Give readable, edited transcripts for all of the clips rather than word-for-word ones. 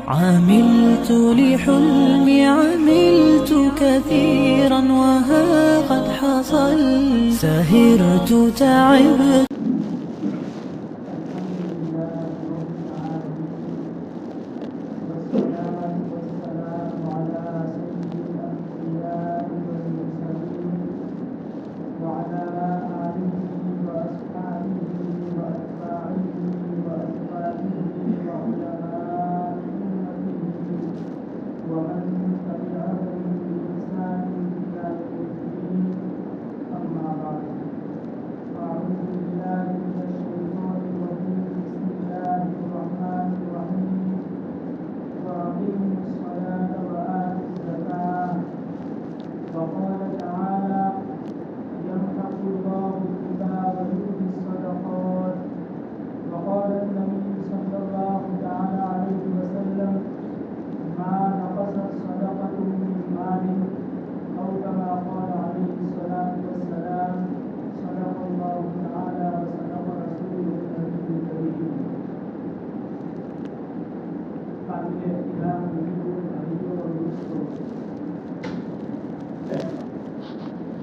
عملت لحلمي عملت كثيرا وها قد حصل سهرت تعبت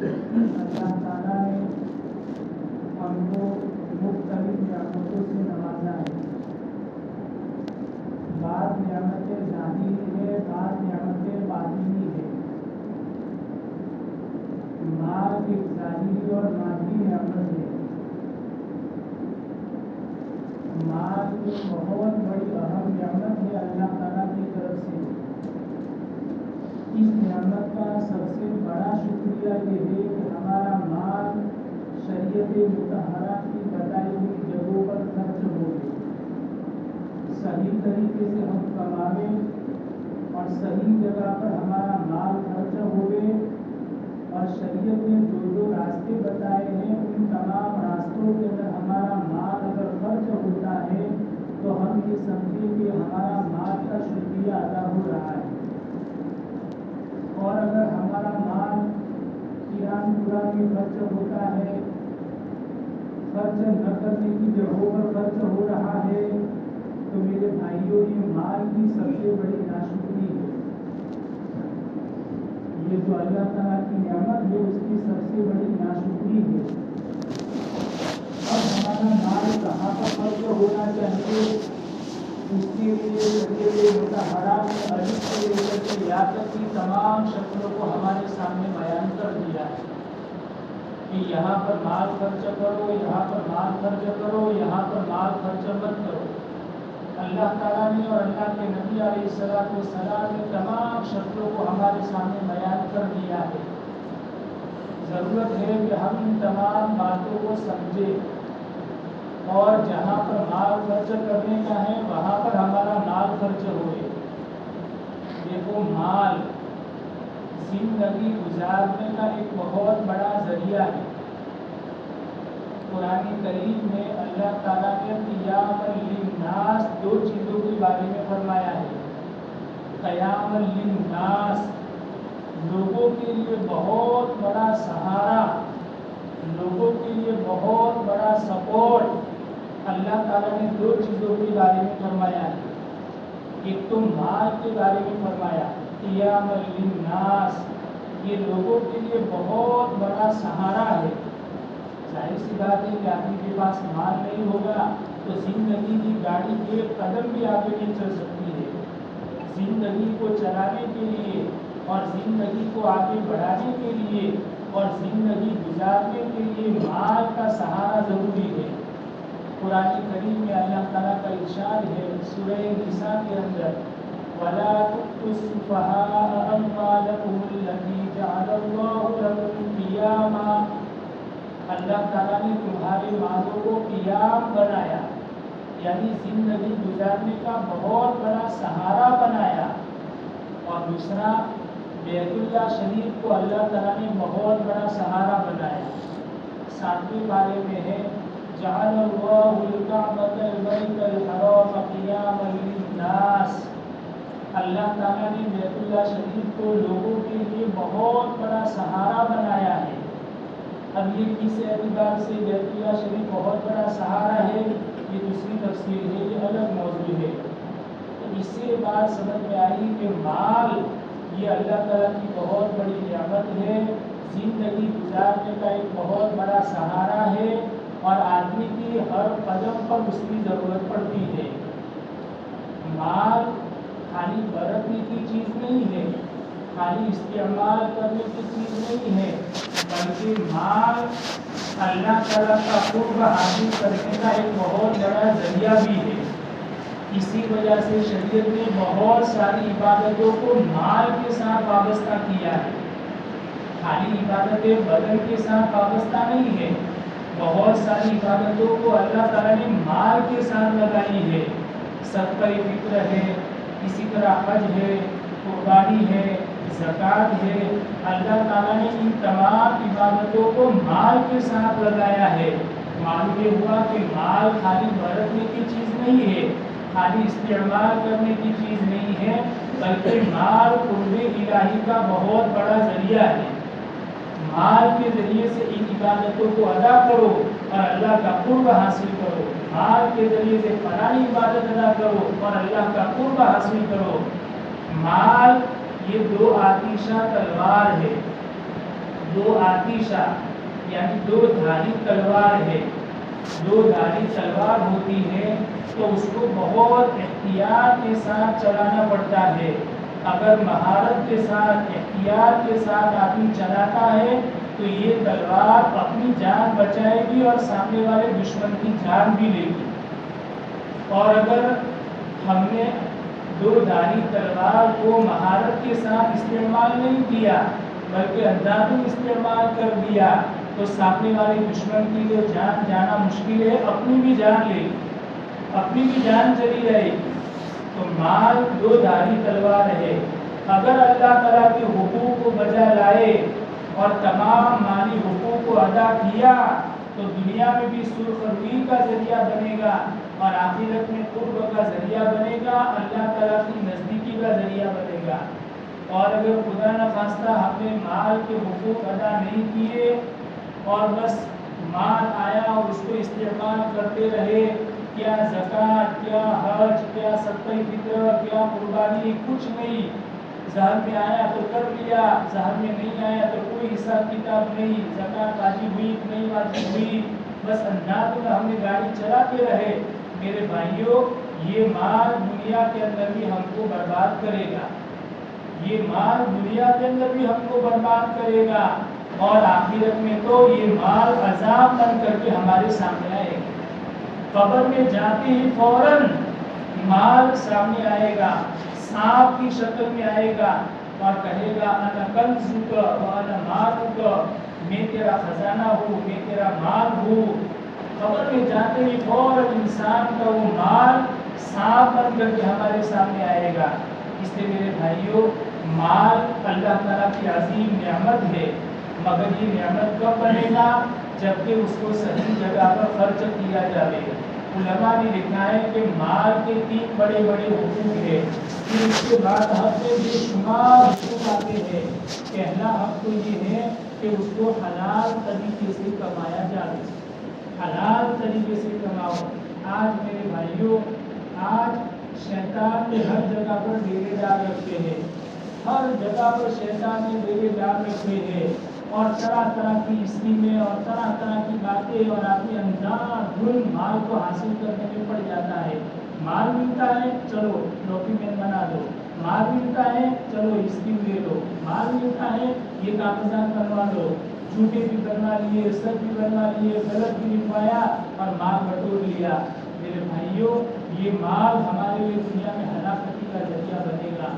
اللہ تعالیٰ نے ہم کو مختلف نعمتوں سے نوازا ہے. بعض نعمتیں ظاہری ہے، بعض نعمتیں باطنی ہے. مال ایک ظاہری اور مادی نعمت ہے. مال ایک بہت بڑی اہم نعمت ہے اللہ تعالیٰ کی طرف سے. اس نعمت کا سب سے بڑا شکریہ یہ ہے کہ ہمارا مال شریعت مطہرہ کی بتائی ہوئی جگہوں پر خرچ ہو گئے. صحیح طریقے سے ہم کمائیں اور صحیح جگہ پر ہمارا مال خرچ ہوئے، اور شریعت نے جو راستے بتائے ہیں ان تمام راستوں کے اندر ہمارا مال اگر خرچ ہوتا ہے تو ہم یہ سمجھیں کہ ہمارا مال کا شکریہ ادا ہو رہا ہے. اور اگر ہمارا مال ایران پورا میں خرچ ہوتا ہے، خرچ نہ کرنے کی جگہوں پر خرچ ہو رہا ہے، تو میرے بھائیوں یہ مال کی سب سے بڑی ناشکری ہے. یہ جو اللہ تعالیٰ کی نعمت ہے اس کی سب سے بڑی ناشکری ہے. اب ہمارا مال کہاں پر خرچ ہونا چاہیے اس کے لیے شریعت مطہرہ نے الف سے لے کر کے یا تک کی تمام شکلوں کو ہمارے سامنے بیان کر دیا ہے کہ یہاں پر مال خرچ کرو، یہاں پر مال خرچ کرو، یہاں پر مال خرچ مت کرو. اللہ تعالیٰ نے اور اللہ کے نبی علیہ السلام نے تمام شکلوں کو ہمارے سامنے بیان کر دیا ہے. ضرورت ہے کہ ہم ان تمام باتوں کو سمجھیں اور جہاں پر مال خرچ کرنے کا ہے وہاں پر ہمارا مال خرچ ہوئے. دیکھو، مال زندگی گزارنے کا ایک بہت بڑا ذریعہ ہے. قرآن کریم میں اللہ تعالیٰ نے قیام للناس دو چیزوں کے بارے میں فرمایا ہے. قیام للناس، لوگوں کے لیے بہت بڑا سہارا، لوگوں کے لیے بہت بڑا سپورٹ اللہ تعالیٰ نے دو چیزوں کے بارے میں فرمایا ہے. ایک تو مال کے بارے میں فرمایا قیام للناس، یہ لوگوں کے لیے بہت بڑا سہارا ہے. ظاہر سی بات ہے کہ آدمی کے پاس مال نہیں ہوگا تو زندگی کی گاڑی ایک قدم بھی آگے نہیں چل سکتی ہے. زندگی کو چلانے کے لیے اور زندگی کو آگے بڑھانے کے لیے اور زندگی گزارنے کے لیے مال کا سہارا ضروری ہے. قرآن کریم میں اللہ تعالیٰ کا ارشاد ہے سورہ نساء کے اندر وَلَا تُؤْتُوا السُّفَهَاءَ أَمْوَالَكُمُ الَّتِي جَعَلَ اللَّهُ لَكُمْ قِيَامًا. اللہ تعالیٰ نے تمہارے مالوں کو قیام بنایا، یعنی زندگی گزارنے کا بہت بڑا سہارا بنایا. اور دوسرا، بیت اللہ شریف کو اللہ تعالیٰ نے بہت بڑا سہارا بنایا. 7ویں پارے میں ہے جعل اللہ الکعبۃ البیت الحرام قیاما للناس. اللہ تعالیٰ نے بیت اللہ شریف کو لوگوں کے لیے بہت بڑا سہارا بنایا ہے. اب یہ کس اعتبار سے بیت اللہ شریف بہت بڑا سہارا ہے یہ دوسری تفسیر ہے، یہ الگ موضوع ہے. اس سے بات سمجھ میں آئی کہ مال یہ اللہ تعالیٰ کی بہت بڑی نعمت ہے، زندگی گزارنے کا ایک بہت بڑا سہارا ہے، اور آدمی کی ہر قدم پر اس کی ضرورت پڑتی ہے۔ مال خالی برتنے کی چیز نہیں ہے، خالی استعمال کرنے کی چیز نہیں ہے، بلکہ مال اللہ تعالیٰ کا قرب حاصل کرنے کا ایک بہت بڑا ذریعہ بھی ہے۔ اسی وجہ سے شریعت نے بہت ساری عبادتوں کو مال کے ساتھ وابستہ کیا ہے۔ خالی عبادتیں بدن کے ساتھ وابستہ نہیں ہے، بہت ساری عبادتوں کو اللہ تعالیٰ نے مال کے ساتھ لگائی ہے۔ صدقہ فطر ہے، اسی طرح حج ہے، قربانی ہے، زکوٰۃ ہے، اللہ تعالیٰ نے ان تمام عبادتوں کو مال کے ساتھ لگایا ہے۔ معلوم یہ ہوا کہ مال خالی برتنے کی چیز نہیں ہے، خالی استعمال کرنے کی چیز نہیں ہے، بلکہ مال قرب الہی کا بہت بڑا ذریعہ ہے۔ مال کے ذریعے سے ان عبادتوں کو ادا کرو اور اللہ کا قرب حاصل کرو، مال کے ذریعے سے فلاں عبادت ادا کرو اور اللہ کا قرب حاصل کرو۔ مال یہ دو آتیشہ تلوار ہے، دو آتیشہ یعنی دو دھاری تلوار ہے۔ دو دھاری تلوار ہوتی ہے تو اس کو بہت احتیاط کے ساتھ چلانا پڑتا ہے۔ اگر مہارت کے ساتھ، احتیاط کے ساتھ آدمی چلاتا ہے تو یہ تلوار اپنی جان بچائے گی اور سامنے والے دشمن کی جان بھی لے گی۔ اور اگر ہم نے دو دھاری تلوار کو مہارت کے ساتھ استعمال نہیں کیا بلکہ اندھادھند استعمال کر دیا تو سامنے والے دشمن کی جو جان جانا مشکل ہے، اپنی بھی جان لے گی، اپنی بھی جان چلی جائے گی۔ تو مال دو دھاری تلوار ہے۔ اگر اللہ تعالیٰ کے حقوق کو بجا لائے اور تمام مالی حقوق کو ادا کیا تو دنیا میں بھی سرخ روی کا ذریعہ بنے گا اور آخرت میں قرب کا ذریعہ بنے گا، اللہ تعالیٰ کی نزدیکی کا ذریعہ بنے گا۔ اور اگر خدا نخواستہ ہم نے مال کے حقوق ادا نہیں کیے اور بس مال آیا اور اس کو استعمال کرتے رہے، کیا زکوٰۃ، کیا حج، کیا صدقہ فطر، کیا قربانی، کچھ نہیں، ذہن میں آیا تو کر لیا، ذہن میں نہیں آیا تو کوئی حساب کتاب نہیں، زکوٰۃ واجب ہوئی کہ نہیں واجب ہوئی، بس اندھادھند ہم نے گاڑی چلاتے رہے، میرے بھائیوں یہ مال دنیا کے اندر بھی ہم کو برباد کرے گا، یہ مال دنیا کے اندر بھی ہم کو برباد کرے گا، اور آخرت میں تو یہ مال عذاب بن کر کے ہمارے سامنے آئے گا۔ قبر میں جاتے ہی فوراً مال سامنے آئے گا، سانپ کی شکل میں آئے گا اور کہے گا انا کنزک و انا مالک، میں تیرا خزانہ ہوں، میں تیرا مال ہوں۔ قبر میں جاتے ہی فوراً انسان کا وہ مال سانپ بن کر کے ہمارے سامنے آئے گا۔ اس لیے میرے بھائیوں مال اللہ تعالیٰ کی عظیم نعمت ہے، مگر یہ نعمت کب بنے گا؟ جبکہ اس کو صحیح جگہ پر خرچ کیا جائے۔ علماء نے لکھا ہے کہ مال کے 3 بڑے بڑے حقوق ہیں، پھر اس کے بعد حق میں بے شمار حقوق آتے ہیں۔ پہلا حق تو یہ ہے کہ اس کو حلال طریقے سے کمایا جائے، حلال طریقے سے کماؤ۔ آج میرے بھائیوں آج شیطان نے ہر جگہ پر ڈیرے ڈال رکھے ہیں، ہر جگہ پر شیطان نے ڈیرے ڈال رکھے ہیں، اور طرح طرح کی اسکیمیں اور طرح طرح کی باتیں، اور آدمی اندھادھند مال کو حاصل کرنے میں پڑ جاتا ہے۔ مال ملتا ہے چلو ڈاکیومنٹ بنا دو، مال ملتا ہے چلو اسکیم لے لو، مال ملتا ہے یہ کاغذات بنوا لو، جھوٹے بھی بنوا لیے، سچ بھی بنوا لیے، غلط بھی لکھوایا اور مال بٹور لیا۔ میرے بھائیوں یہ مال ہمارے لیے دنیا میں ہلاکتی کا ذریعہ بنے گا،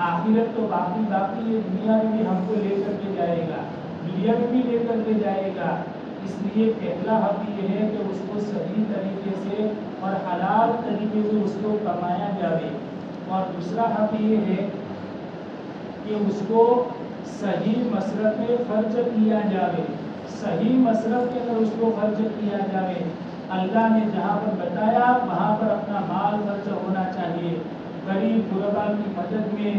آخرت تو باقی یہ دنیا میں بھی ہم کو لے کر کے جائے گا، دنیا میں بھی لے کر کے جائے گا۔ اس لیے پہلا حق یہ ہے کہ اس کو صحیح طریقے سے اور حلال طریقے سے اس کو کمایا جائے، اور دوسرا حق یہ ہے کہ اس کو صحیح مصرف میں خرچ کیا جائے، صحیح مصرف کے اندر اس کو خرچ کیا جائے۔ اللہ نے جہاں پر بتایا وہاں پر اپنا مال خرچ ہونا چاہیے، غریب غربا کی مدد میں،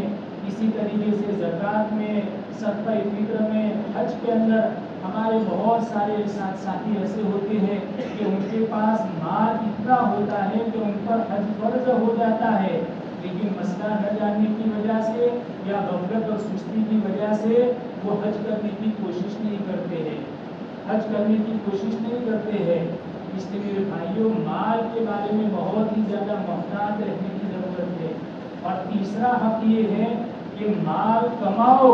اسی طریقے سے زکوٰۃ میں، صدقہ فطر میں، حج کے اندر۔ ہمارے بہت سارے ساتھی ایسے ہوتے ہیں کہ ان کے پاس مال اتنا ہوتا ہے کہ ان پر حج فرض ہو جاتا ہے، لیکن مسئلہ نہ جاننے کی وجہ سے یا غفلت اور سستی کی وجہ سے وہ حج کرنے کی کوشش نہیں کرتے ہیں، حج کرنے کی کوشش نہیں کرتے ہیں۔ اس لیے میرے بھائیوں، مال کے بارے میں بہت ہی زیادہ محتاط رہنے کی ضرورت ہے۔ اور تیسرا حق یہ ہے کہ مال کماؤ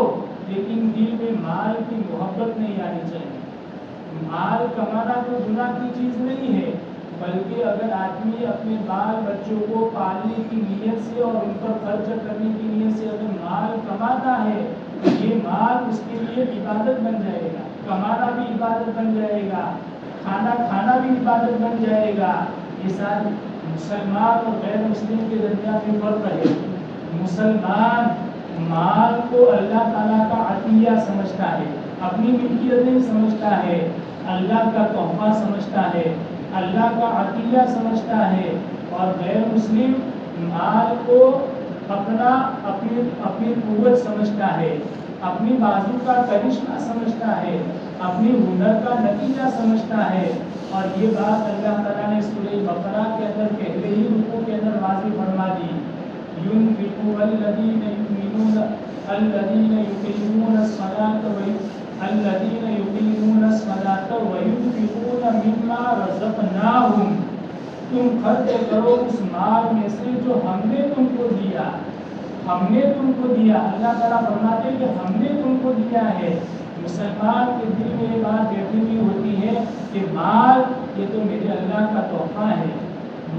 لیکن دل میں مال کی محبت نہیں آنی چاہیے۔ مال کمانا تو گناہ کی چیز نہیں ہے، بلکہ اگر آدمی اپنے بال بچوں کو پالنے کی نیت سے اور ان پر خرچ کرنے کی نیت سے اگر مال کماتا ہے تو یہ مال اس کے لیے عبادت بن جائے گا، کمانا بھی عبادت بن جائے گا، کھانا کھانا بھی عبادت بن جائے گا۔ یہ سارے مسلمان اور غیر مسلم کے درمیان میں فرق ہے۔ مسلمان مال کو اللہ تعالیٰ کا عطیہ سمجھتا ہے، اپنی ملکیت نہیں سمجھتا ہے، اللہ کا تحفہ سمجھتا ہے، اللہ کا عطیہ سمجھتا ہے۔ اور غیر مسلم مال کو اپنی قوت سمجھتا ہے، اپنی بازو کا کرشمہ سمجھتا ہے، اپنی ہنر کا نتیجہ سمجھتا ہے۔ اور یہ بات اللہ تعالیٰ نے سورہ بقرہ کے اندر پہلے ہی رکوع کے اندر واضح فرما دی۔ ينفق الذين يقيمون الصلاة وينفقون مما رزقناهم۔ تم خرچ کرو اس مال میں سے جو ہم نے تم کو دیا، ہم نے تم کو دیا۔ اللہ تعالیٰ فرماتے ہیں کہ ہم نے تم کو دیا ہے۔ مسلمان کے دل میں یہ بات بیٹھی ہوئی ہوتی ہے کہ مال یہ تو میرے اللہ کا تحفہ ہے،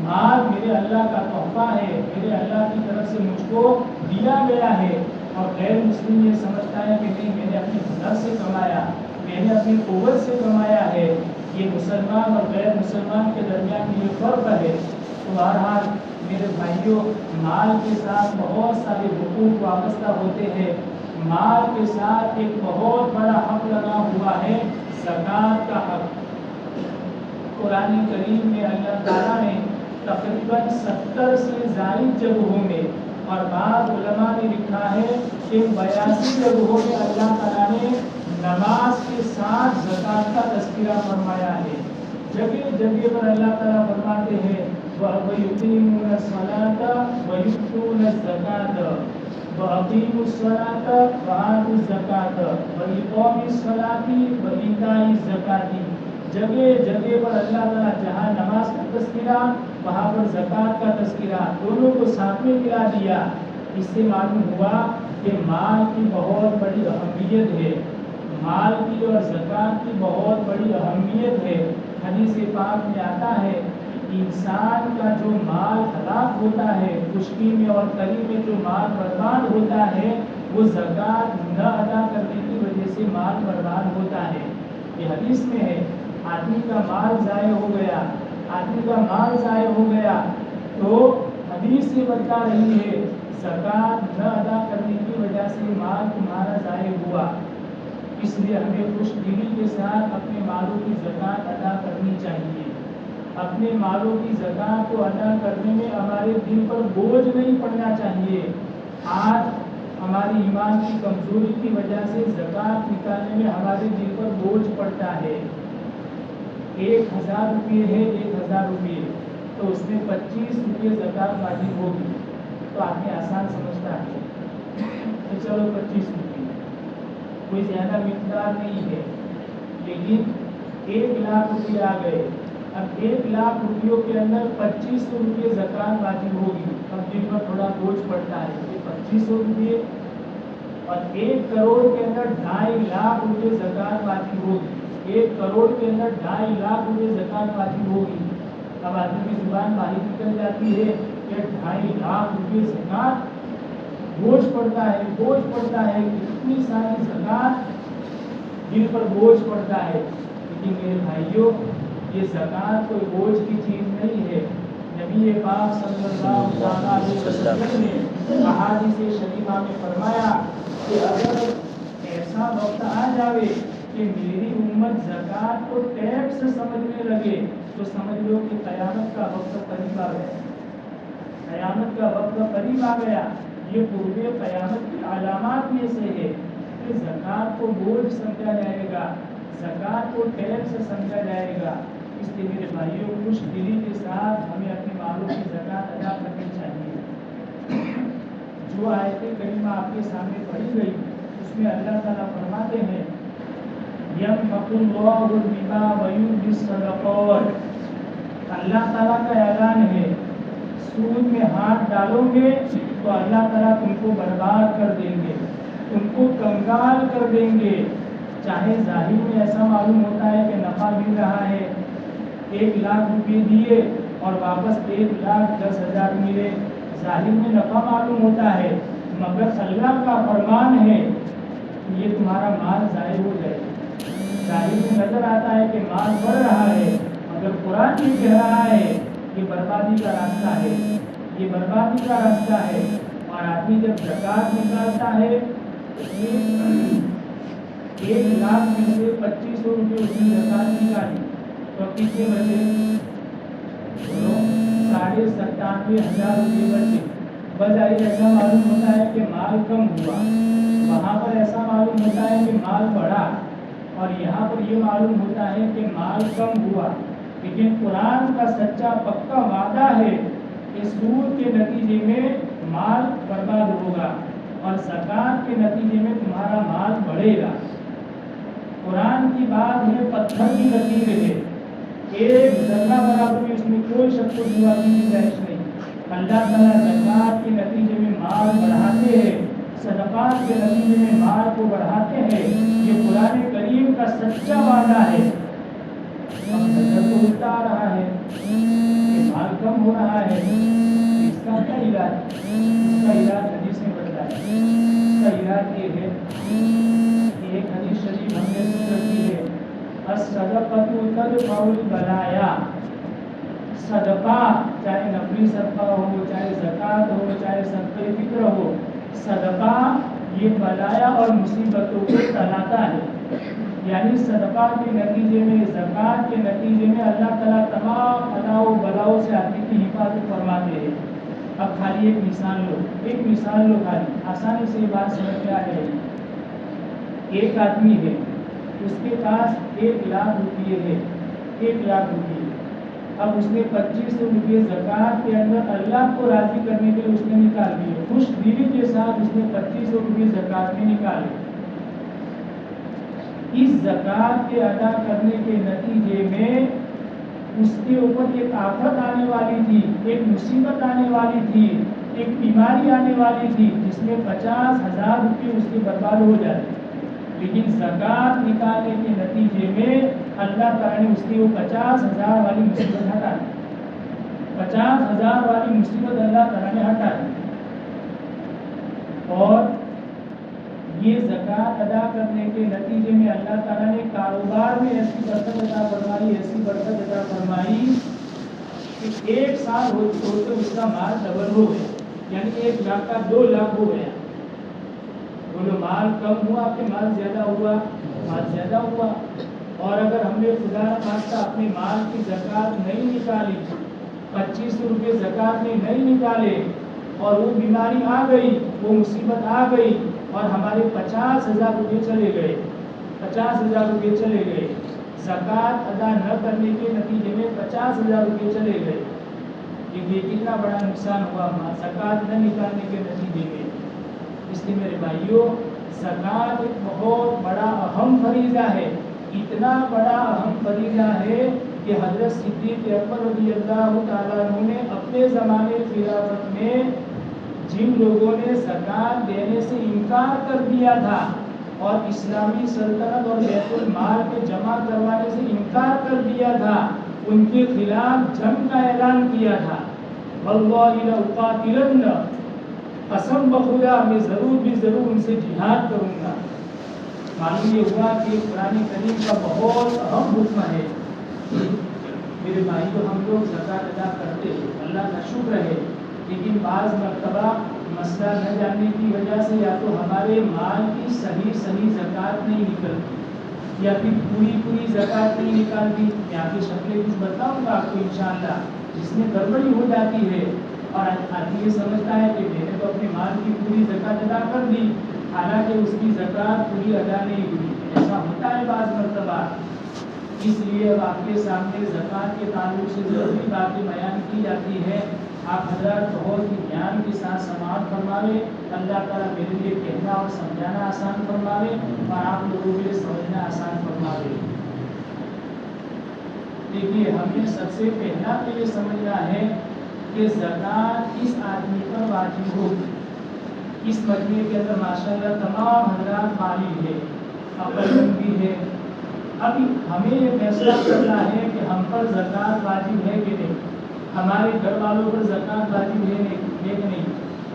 مال میرے اللہ کا تحفہ ہے، میرے اللہ کی طرف سے مجھ کو دیا گیا ہے۔ اور غیر مسلم یہ سمجھتا ہے کہ نہیں، میں نے اپنی ہنر سے کمایا، میں نے اپنی قوت سے کمایا ہے۔ یہ مسلمان اور غیر مسلمان کے درمیان میں یہ فرق ہے۔ تو بہرحال میرے بھائیوں، مال کے ساتھ بہت سارے حقوق وابستہ ہوتے ہیں۔ مال کے ساتھ ایک بہت بڑا حق لگا ہوا ہے، زکوٰۃ کا حق۔ قرآن کریم میں اللہ تعالیٰ نے تقریباً 70 سے زائد جگہوں میں، اور بعض علماء نے لکھا ہے کہ 82 جگہوں میں اللہ تعالیٰ نے نماز کے ساتھ زکوٰۃ کا تذکرہ فرمایا ہے۔ جگہ جگہ پر اللہ تعالیٰ فرماتے ہیں وَيُقِيمُونَ الصَّلَاةَ وَيُؤْتُونَ الزَّكَاةَ وَأَقِيمُوا الصَّلَاةَ وَآتُوا الزَّكَاةَ وَإِقَامِ الصَّلَاةِ وَإِيتَاءِ الزَّكَاةِ۔ جگہ جگہ پر اللہ تعالیٰ جہاں نماز کا تذکرہ وہاں پر زکوٰۃ کا تذکرہ دونوں کو ساتھ میں ملا دیا۔ اس سے معلوم ہوا کہ مال کی بہت بڑی اہمیت ہے، مال کی اور زکوٰۃ کی بہت بڑی اہمیت ہے۔ حدیث پاک میں آتا ہے انسان کا جو مال ہلاک ہوتا ہے، خشکی میں اور تری میں جو مال برباد ہوتا ہے، وہ زکوٰۃ نہ ادا کرنے کی وجہ سے مال برباد ہوتا ہے۔ یہ حدیث میں ہے، آدمی کا مال ضائع ہو گیا، آدمی کا مال ضائع ہو گیا تو حدیث یہ بتا رہی ہے زکوٰۃ نہ ادا کرنے کی وجہ سے مال تمہارا ضائع ہوا۔ اس لیے ہمیں خوش دلی کے ساتھ اپنے مالوں کی زکوٰۃ ادا کرنی چاہیے۔ اپنے مالوں کی زکوٰۃ کو ادا کرنے میں ہمارے دل پر بوجھ نہیں پڑنا چاہیے۔ آج ہماری ایمان کی کمزوری کی وجہ سے زکوٰۃ نکالنے میں ہمارے دل پر بوجھ پڑتا ہے۔ 1000 روپے ہے، 1000 روپے تو اس میں 25 روپے زکوٰۃ واجب ہوگی، تو آدمی آسان سمجھتا ہے کہ چلو 25 روپے کوئی زیادہ مقدار نہیں ہے۔ لیکن 1 لاکھ روپے آ گئے، اب 1 لاکھ روپیوں کے اندر 2500 روپے زکوٰۃ واجب ہوگی، اب دل پر تھوڑا بوجھ پڑتا ہے کہ 2500 روپے، اور 1 کروڑ کے اندر 2.5 لاکھ روپے زکوٰۃ واجب ہوگی، 1 کروڑ کے اندر 2.5 لاکھ روپے زکوٰۃ واجب ہوگی۔ اب آدمی کی زبان باہر نکل جاتی ہے کہ 2.5 لاکھ روپے زکوٰۃ، بوجھ پڑتا ہے، بوجھ پڑتا ہے، اتنی ساری زکوٰۃ دل پر بوجھ پڑتا ہے۔ لیکن میرے بھائیوں، یہ زکوٰۃ کوئی بوجھ کی چیز نہیں ہے۔ نبی پاک صلی اللہ علیہ وسلم نے احادیث شریفہ میں فرمایا کہ اگر ایسا وقت آ جاوے کہ میری امت زکوٰۃ کو ٹیکس سمجھنے لگے تو سمجھ لو کہ قیامت کا وقت قریب آ گیا، قیامت کا وقت قریب آ گیا۔ یہ قرب قیامت کی علامات میں سے ہے کہ زکوٰۃ کو بوجھ سمجھا جائے گا، زکوٰۃ کو ٹیکس سمجھا جائے گا۔ اس لیے میرے بھائیوں، خوش دلی کے ساتھ ہمیں اپنے مالوں کی زکوٰۃ ادا کرنی چاہیے۔ جو آیت کریمہ آپ کے سامنے پڑھی گئی اس میں اللہ تعالیٰ فرماتے ہیں یمحق اللہ الربا ویربی الصدقات، اللہ تعالیٰ کا اعلان ہے سود میں ہاتھ ڈالو گے تو اللہ تعالیٰ تم کو برباد کر دیں گے، تم کو کنگال کر دیں گے۔ چاہے ظاہر میں ایسا معلوم ہوتا ہے کہ نفع مل رہا ہے، 1,00,000 روپے دیے اور واپس 1,10,000 ملے، ظاہر میں نفع معلوم ہوتا ہے، مگر اللہ کا فرمان ہے یہ تمہارا مال ضائع ہو جائے گا۔ ظاہر میں نظر آتا ہے کہ مال بڑھ رہا ہے، مگر قرآن یہ کہہ رہا ہے یہ بربادی کا راستہ ہے، یہ بربادی کا راستہ ہے۔ اور آدمی جب زکوٰۃ نکالتا ہے 1,00,000 میں سے 2,500 روپے اس نے زکوٰۃ نکالی تو کتنے بچے؟ 97,500 روپے بچے۔ بظاہر ایسا معلوم ہوتا ہے کہ مال کم ہوا، وہاں پر ایسا معلوم ہوتا ہے کہ مال بڑھا، اور یہاں پر یہ معلوم ہوتا ہے کہ مال کم ہوا۔ لیکن قرآن کا سچا پکا وعدہ ہے کہ سود کے نتیجے میں مال برباد ہوگا اور زکوٰۃ کے نتیجے میں تمہارا مال بڑھے گا۔ قرآن کی بات ہے، پتھر کی لکیر ہے، ایک ذرہ برابر بھی اس میں کوئی شک و شبہ کی گنجائش نہیں۔ اللہ تعالیٰ زکوٰۃ کے نتیجے میں مال بڑھاتے ہیں، صدقات کے نتیجے میں مال کو بڑھاتے ہیں، یہ قرآن کریم کا سچا وعدہ ہے۔ اب نظر تو الٹا آ رہا ہے کہ مال کم ہو رہا ہے، اس کا کیا علاج؟ اس کا علاج حدیث میں بتایا ہے۔ اس کا علاج یہ ہے کہ ایک حدیث شریف ہم نے ذکر کی ہے، الصدقۃ تدفع البلایا، صدقہ چاہے نفلی صدقہ ہو، چاہے زکوٰۃ ہو، چاہے صدقہ فطر ہو، صدقہ یہ بلایا اور مصیبتوں کو ٹلاتا ہے۔ یعنی صدقہ کے نتیجے میں، زکوٰۃ کے نتیجے میں اللہ تعالیٰ تمام اداؤ بلاؤں سے آدمی کی حفاظت فرماتے ہیں۔ اب خالی ایک مثال لو خالی آسانی سے یہ بات سمجھ میں آ جائے گی۔ ایک آدمی ہے، اس کے پاس 1,00,000 روپیے ہے، 1,00,000 روپیے، اب اس نے 2,500 روپئے زکوٰۃ کے اندر اللہ کو راضی کرنے کے لیے اس نے نکال دیے، خوش دلی کے ساتھ اس نے 2,500 روپئے زکوٰۃ میں نکالے۔ اس زکوٰۃ کے ادا کرنے کے نتیجے میں اس کے اوپر ایک آفت آنے والی تھی، ایک مصیبت آنے والی تھی، ایک بیماری آنے والی تھی جس میں 50,000 روپئے اس کے برباد ہو جاتے۔ لیکن زکوٰۃ نکالنے کے نتیجے میں اللہ تعالیٰ نے اس کی وہ 50,000 والی مصیبت ہٹا دی، 50,000 والی مصیبت اللہ تعالیٰ نے ہٹا دی۔ اور یہ زکوٰۃ ادا کرنے کے نتیجے میں اللہ تعالیٰ نے کاروبار میں ایسی برکت عطا فرمائی، ایسی برکت عطا فرمائی کہ 1 سال ہوتے اس کا مال ڈبل ہو گیا، یعنی 1,00,000 کا 2,00,000 ہو گیا۔ بولو مال کم ہوا کہ مال زیادہ ہوا؟ مال زیادہ ہوا۔ اور اگر ہم نے خدا نخواستہ اپنے مال کی زکوٰۃ نہیں نکالی، 2,500 روپئے زکوٰۃ میں نہیں نکالے اور وہ بیماری آ گئی، وہ مصیبت آ گئی اور ہمارے 50,000 روپئے چلے گئے، 50,000 روپئے چلے گئے، زکوٰۃ ادا نہ کرنے کے نتیجے میں 50,000 روپئے چلے گئے، یہ کتنا بڑا نقصان ہوا زکوٰۃ نہ نکالنے کے نتیجے میں۔ اس لیے میرے بھائیوں، زکوٰۃ ایک بہت بڑا اہم فریضہ ہے، اتنا بڑا اہم فریضہ ہے کہ حضرت صدیق اکبر رضی اللہ تعالیٰ عنہ نے اپنے زمانے خلافت میں جن لوگوں نے زکوٰۃ دینے سے انکار کر دیا تھا اور اسلامی سلطنت اور بیت المال کے جمع کروانے سے انکار کر دیا تھا، ان کے خلاف جنگ کا اعلان کیا تھا۔ واللہ لأقاتلن، قسم بخدا میں ضرور ان سے جہاد کروں گا۔ معلوم یہ ہوا کہ قرآن کریم کا بہت اہم حکم ہے۔ میرے بھائیوں، ہم لوگ زکوٰۃ ادا کرتے ہیں، اللہ کا شکر ہے، لیکن بعض مرتبہ مسئلہ نہ جاننے کی وجہ سے یا تو ہمارے مال کی صحیح زکوٰۃ نہیں نکلتی یا پھر پوری زکوٰۃ نہیں نکالتی۔ میں آپ کی شکلیں کچھ بتاؤں گا آپ کو انشاءاللہ، جس میں گڑبڑی ہو جاتی ہے اور آدمی یہ سمجھتا ہے کہ میں نے تو اپنے مال کی پوری زکوٰۃ ادا کر دی، حالانکہ اس کی زکوٰۃ پوری ادا نہیں ہوئی۔ ایسا ہوتا ہے بعض مرتبہ۔ اس لیے اب آپ کے سامنے زکوٰۃ کے تعلق سے ضروری باتیں بیان کی جاتی ہے. آپ حضرات بہت ہی دھیان کے ساتھ سماعت فرماوے. اللہ تعالیٰ میرے لیے کہنا اور سمجھانا آسان فرماوے اور آپ لوگوں کے لیے سمجھنا آسان فرماوے. دیکھیے ہمیں سب سے پہلا تو یہ سمجھنا ہے کہ زکوٰۃ کس آدمی پر واجب ہوگی. اس مجمع کے اندر ماشاءاللہ تمام حضرات فارغ ہے, عقل مند بھی ہے. اب ہمیں یہ فیصلہ کرنا ہے کہ ہم پر زکوٰۃ واجب ہے کہ نہیں, ہمارے گھر والوں پر زکوٰۃ واجب ہے کہ نہیں,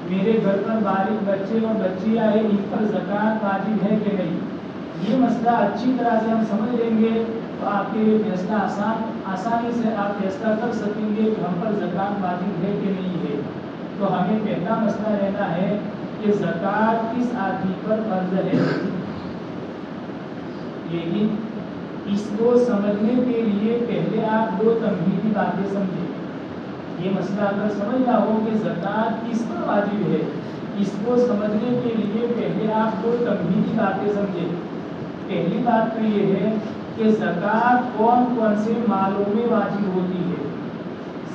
میرے گھر پر بالغ بچے اور بچیاں ہیں ان پر زکوٰۃ واجب ہے کہ نہیں. یہ مسئلہ اچھی طرح سے ہم سمجھ لیں گے تو آپ کے لیے فیصلہ آسانی سے آپ فیصلہ کر سکیں گے کہ ہم پر زکوٰۃ واجب ہے کہ نہیں ہے. تو ہمیں پہلا مسئلہ رہنا ہے کہ زکوٰۃ کس آدمی پر فرض ہے. لیکن اس کو سمجھنے کے لیے پہلے آپ دو تمہیدی باتیں سمجھیں. یہ مسئلہ اگر سمجھنا ہو کہ زکوٰۃ کس پر واجب ہے, اس کو سمجھنے کے لیے پہلے آپ دو تمہیدی باتیں سمجھیں. پہلی بات تو یہ ہے کہ زکوٰۃ کون کون سے مالوں میں واجب ہوتی ہے.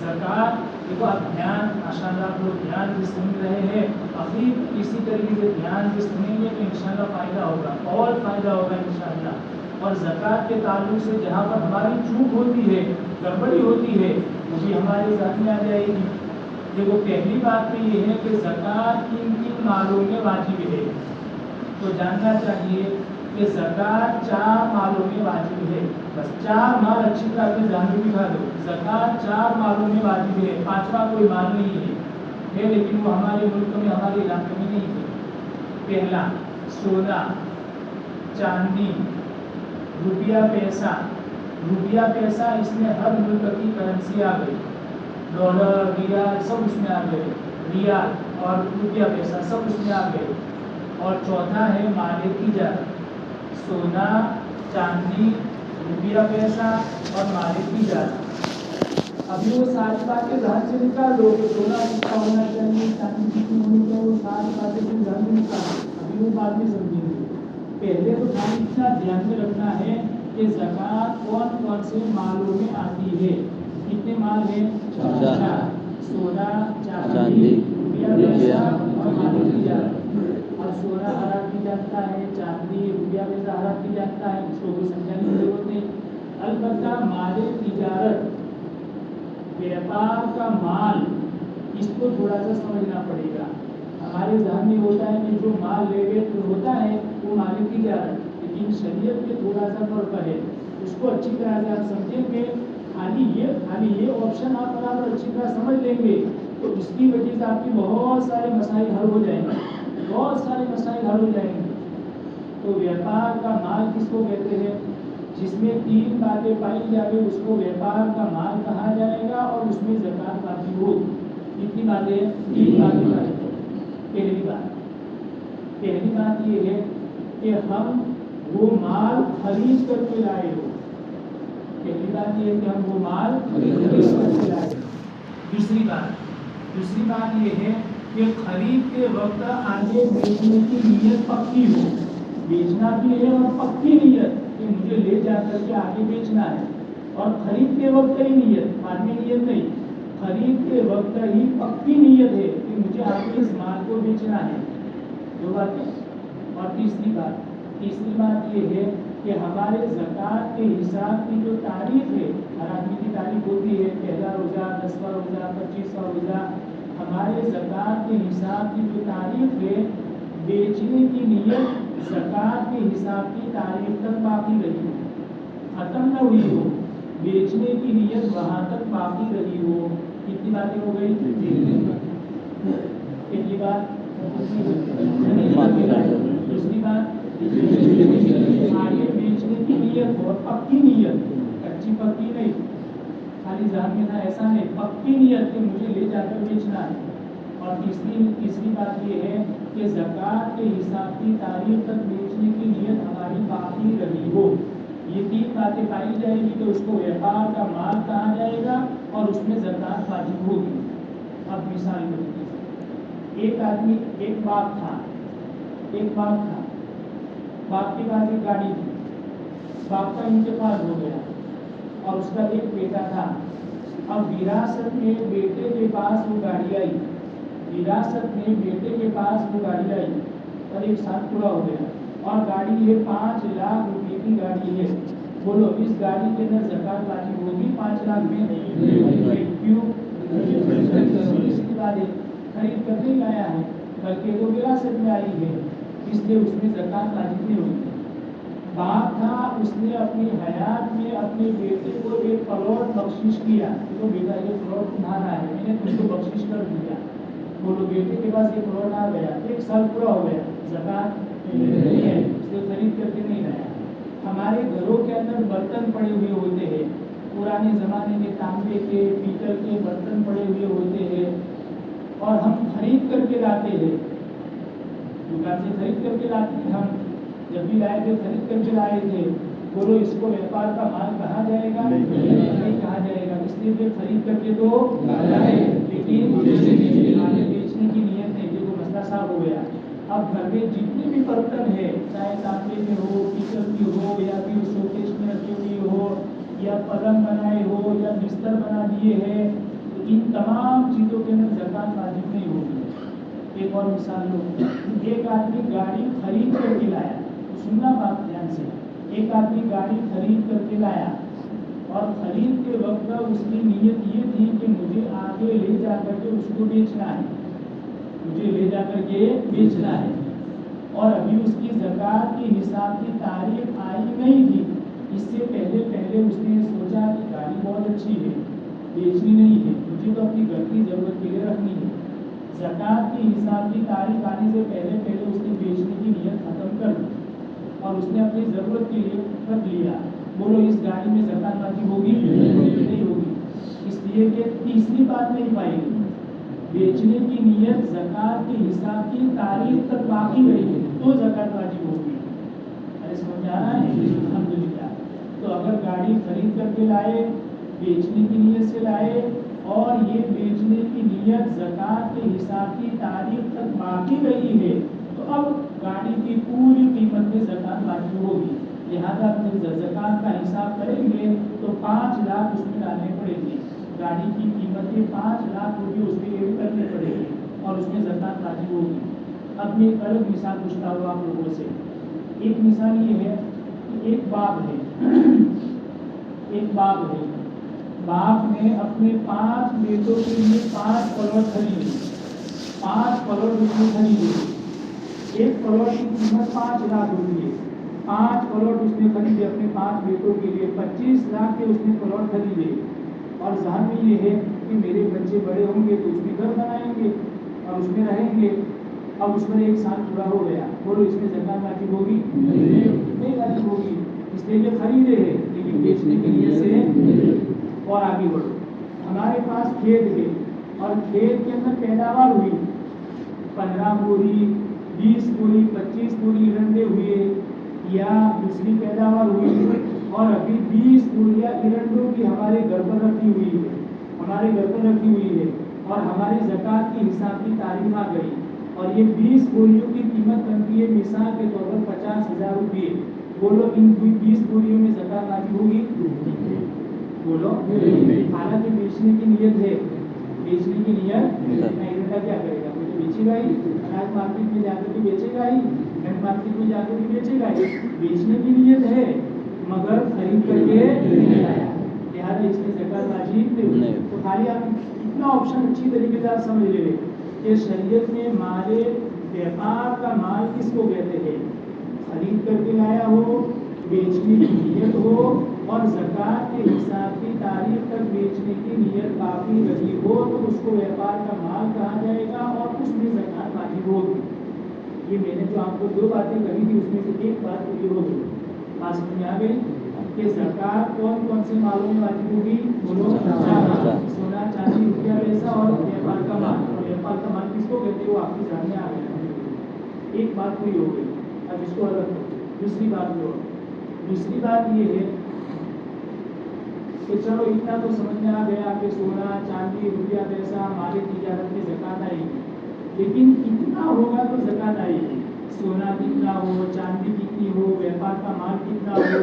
زکوٰۃ دیکھو آپ دھیان ماشاءاللہ آپ لوگ دھیان سے سن رہے ہیں, اخیر اسی طریقے سے دھیان سے سنیں گے تو انشاءاللہ فائدہ ہوگا, بہت فائدہ ہوگا انشاءاللہ. اور زکوٰۃ کے تعلق سے جہاں پر ہماری چوک ہوتی ہے, گڑبڑی ہوتی ہے, وہ بھی ہمارے ذہن میں آ جائے گی. دیکھو پہلی بات تو یہ ہے کہ زکوٰۃ کن کن مالوں میں واجب ہے. تو جاننا چاہیے کہ زکوٰۃ 4 مالوں میں واجب ہے. بس 4 مال اچھی طرح سے ذہن میں بٹھا دو. زکوٰۃ 4 مالوں میں واجب ہے, 5واں کوئی مال نہیں ہے لیکن وہ ہمارے ملک میں ہمارے علاقے میں نہیں ہے. پہلا سونا, چاندی, روپیہ پیسہ. روپیہ پیسہ اس میں ہر ملک کی کرنسی آ گئی, ڈالر ریال سب اس میں آ گئے, ریال اور روپیہ پیسہ سب اس میں آ گئے. اور چوتھا ہے مال تجارت, سونا, چاندی, روپیہ پیسہ اور مال تجارت. ابھی وہ ساری باتیں ذہن سے نکال دو کہ سونا کتنا ہونا چاہیے, چاندی کتنی ہونی چاہیے, وہ ساری باتیں پھر ذہن سے نکال دو. ابھی وہ بات نہیں سمجھیں گے. پہلے تو خالی اتنا دھیان میں رکھنا ہے کہ زکوٰۃ کون کون سے مالوں میں آتی ہے. کتنے مال ہیں؟ 4. سونا, چاندی, روپیہ پیسہ اور مال تجارت. اور سونا حرام کی جاتا ہے, چاندی روپیہ پیسہ حرام کی جاتا ہے, اس کو کوئی سمجھانے کی ضرورت نہیں. البتہ مال تجارت, بیپار کا مال, اس کو تھوڑا سا سمجھنا پڑے گا. ہمارے ذہن میں ہوتا ہے کہ جو مال لے گئے تو ہوتا ہے وہ مال تجارت, لیکن شریعت میں تھوڑا سا فرق ہے. اس کو اچھی طرح سے آپ سمجھیں گے. خالی یہ آپشن آپ برابر اچھی طرح سمجھ لیں گے تو اس کی وجہ سے آپ کی بہت سارے مسائل حل ہو جائیں گے, بہت سارے مسائل حل ہو جائیں گے. تو ویپار کا مال کس کو کہتے ہیں؟ جس میں 3 باتیں پائی جائیں اس کو ویپار کا مال کہا جائے گا اور اس میں زکوٰۃ واجب ہوگی. کتنی باتیں؟ 3 باتیں پائی جائیں. پہلی بات یہ ہے کہ ہم وہ مال خرید کر کے لائے ہو. پہلی بات یہ ہے کہ ہم وہ مال خرید کر کے لائے. دوسری بات یہ ہے کہ خرید کے وقت آگے بیچنے کی نیت پکی ہو. بیچنا بھی ہے اور پکی نیت کہ مجھے لے جا کر کے آگے بیچنا ہے. اور خرید کے وقت ہی نیت, بعد میں نیت نہیں, خرید کے وقت ہی پکی نیت ہے کہ مجھے آگے اس مال کو بیچنا ہے. 2 باتیں. اور تیسری بات یہ ہے کہ ہمارے زکوٰۃ کے حساب کی جو تاریخ ہے, ہر آدمی کی تاریخ ہوتی ہے, پہلا روزہ, 10واں روزہ, 25واں روزہ. ہمارے زکوٰۃ کے حساب کی جو تاریخ ہے, بیچنے کی نیت زکوٰۃ کے حساب کی تاریخ تک باقی رہی ہو, ختم نہ ہوئی ہو. بیچنے کی نیت وہاں تک باقی رہی ہو. کتنی باتیں ہو گئی؟ پہلی بات. دوسری بات آگے بیچنے کی نیت بہت پکی نیت, کچی پکی نہیں, خالی ذہن میں تھا ایسا نہیں, پکی نیت کہ مجھے لے جا کر بیچنا ہے. اور تیسری بات یہ ہے کہ زکوٰۃ کے حساب کی تاریخ تک بیچنے کی نیت ہماری باقی رہی ہو. یہ 3 باتیں پائی جائے گی تو اس کو ویپار کا مال کہا جائے گا اور اس میں زکوٰۃ واجب ہوگی. اب مثال کے طور پر ایک آدمی, ایک باپ تھا, باپ کے پاس ایک گاڑی تھی. باپ کا انتقال ہو گیا, اور اس کا ایک بیٹا تھا. اب وراثت میں بیٹے کے پاس وہ گاڑی آئی, وراثت میں بیٹے کے پاس وہ گاڑی آئی اور 1 سال پورا ہو گیا اور گاڑی ہے 5 لاکھ روپے کی گاڑی ہے. بولو اس گاڑی کے اندر زکات واجب ہوگی 5 لاکھ میں؟ کیوں؟ اس بات ہے خرید کر نہیں لایا ہے بلکہ وہ وراثت میں آئی ہے, اس لیے اس میں زکات واجب نہیں ہوگی. باپ تھا, اس نے اپنی حیات میں اپنے بیٹے کو 1 کروڑ بخشش کیا. دیکھو بیٹا 1 کروڑ تمہارا ہے, میں نے تم کو بخشش کر دیا. بولو بیٹے کے پاس 1 کروڑ آ گیا, 1 سال پورا ہو گیا, زکات نہیں ہے, اس لیے خرید کر کے نہیں لایا. ہمارے گھروں کے اندر برتن پڑے ہوئے ہوتے ہیں, پرانے زمانے میں تانبے کے پیتل کے برتن پڑے ہوئے ہوتے ہیں اور ہم خرید کر کے لاتے ہیں, دکان سے خرید کر کے لاتے ہیں. ہم جب بھی لائے تھے خرید کر کے لائے تھے. بولو اس کو ویپار کا مال کہا جائے گا؟ نہیں کہا جائے گا, اس لیے خرید کر کے تو لائے, لیکن بیچنے کی نیت نہیں. جو مسئلہ صاف ہو گیا. اب گھر میں جتنے بھی برتن ہیں, چاہے تانبے میں ہو, پیتل کی ہو, یا پھر شوکیش میں رکھی ہوئی ہو, یا پلنگ بنائے ہو, یا بستر بنا دیے ہیں, ان تمام چیزوں کے اندر زکات واجب نہیں ہوگی. ایک اور مثال لو, ایک آدمی گاڑی خرید کر کے لایا, سننا بات دھیان سے, ایک آدمی گاڑی خرید کر کے لایا اور خرید کے وقت اس کی نیت یہ تھی کہ مجھے آگے لے جا کر کے اس کو بیچنا ہے, مجھے لے جا کر کے بیچنا ہے, اور ابھی اس کی زکات کی حساب کی تاریخ آئی نہیں تھی. اس سے پہلے اس نے سوچا کہ گاڑی بہت اچھی ہے, بیچنی نہیں ہے, مجھے تو اپنی گھر کی ضرورت کے لیے رکھنی ہے. زکات کی حساب کی تاریخ آنے سے پہلے اس نے بیچنے کی نیت ختم کر دی اور اس نے اپنی ضرورت کے لیے رکھ لیا. بولو اس گاڑی میں زکات واجب ہوگی؟ نہیں ہوگی, اس لیے کہ تیسری بات نہیں پائی گی. بیچنے کی نیت زکات کے حساب کی تاریخ تک باقی رہی ہے تو زکات واجب ہوگی. ارے سمجھ آ رہا ہے؟ الحمدللہ. تو اگر گاڑی خرید کر کے لائے, بیچنے کی نیت سے لائے, اور یہ بیچنے کی نیت زکات کے حساب کی تاریخ تک باقی رہی ہے, تو اب گاڑی کی پوری قیمت میں زکات واجب ہوگی. لہذا زکات کا حساب کریں گے تو 5 لاکھ اس میں ڈالنے پڑے گی. گاڑی کی قیمت کے 5 لاکھ روپے اس میں ایڈ کرنے پڑے گی اور اس میں زکات واجب ہوگی. اب میں ایک الگ مثال پوچھتا ہوں آپ لوگوں سے. ایک مثال یہ ہے کہ ایک باپ ہے, باپ نے اپنے 5 بیٹوں کے لیے 5 پلاٹ خریدے, 5 پلاٹ اس نے خریدے. 1 پلاٹ کی قیمت 5 لاکھ روپے, 5 پلاٹ اس نے خریدے اپنے 5 بیٹوں کے لیے. 25 لاکھ کے اس نے پلاٹ خریدے, اور ذہن میں یہ ہے کہ میرے بچے بڑے ہوں گے تو اس میں گھر بنائیں گے اور اس میں رہیں گے. اب اس میں 1 سال پورا ہو گیا, بولو اس میں زکات واجب ہوگی؟ نہیں واجب ہوگی, اس لیے یہ خریدے ہیں لیکن بیچنے کے لیے سے. اور آگے بڑھو, ہمارے پاس کھیت ہے اور کھیت کے اندر پیداوار ہوئی, 15 بوری, 20 بوری, 25 بوری ایرنڈے ہوئے, یا دوسری پیداوار ہوئی, اور ابھی 20 بوریاں ایرنڈوں کی ہمارے گھر پر رکھی ہوئی ہے, اور ہماری زکات کی حساب کی تاریخ آ گئی, اور یہ 20 بوریوں کی قیمت بنتی ہے مثال کے طور پر 50,000 روپئے. بولو ان 20 بوریوں میں زکات واجب ہوگی؟ بولو. حالانکہ بیچنے کی نیت ہے, بیچنے کی نیت نہیں, کیا کرے گا؟ مجھے بیچے گا ہی, اناج مارکیٹ میں جا کر کے بیچے گا ہی, گھر مارکیٹ میں جا کر کے بیچے گا ہی. بیچنے کی نیت ہے مگر خرید کر کے نہیں لایا, لہٰذا اس میں زکات واجب نہیں. تو خالی آپ اتنا آپشن اچھی طریقے سے سمجھ لے کہ شریعت میں مال ویپار کا مال کس کو کہتے ہیں؟ خرید کر کے لایا ہو, بیچنے کی نیت ہو, اور زکات کے حساب کی تاریخ تک بیچنے کی نیت باقی رہی ہو تو اس کو ویپار کا مال کہا جائے گا اور اس میں زکات واجب ہوگی. یہ میں نے جو آپ کو 2 باتیں کہی تھی اس میں سے ایک بات تو یہ ہو گئی. بات سمجھ میں آ گئی کہ زکات کون سے مالوں میں واجب ہوگی؟ بولو. سونا, چاندی, روپیہ, پیسہ اور ویپار کا مال. اور ویپار کا مال کس کو کہتے ہیں وہ آپ کی سامنے آ گیا. ایک بات پوری ہو گئی. اب اس کو الگ کرو. دوسری بات یہ ہے کہ چلو اتنا تو سمجھ میں آ گیا کہ سونا, چاندی, روپیہ, پیسہ, مال تجارت میں زکات آئے گی, لیکن کتنا ہوگا تو زکات آئے گی؟ سونا کتنا ہو, چاندی کتنی ہو, ویپار کا مال کتنا ہو,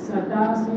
87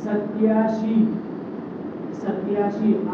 87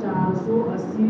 480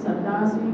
87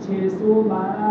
612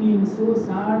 360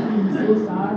360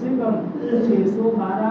612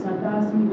87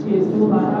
612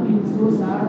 360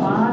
5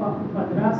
15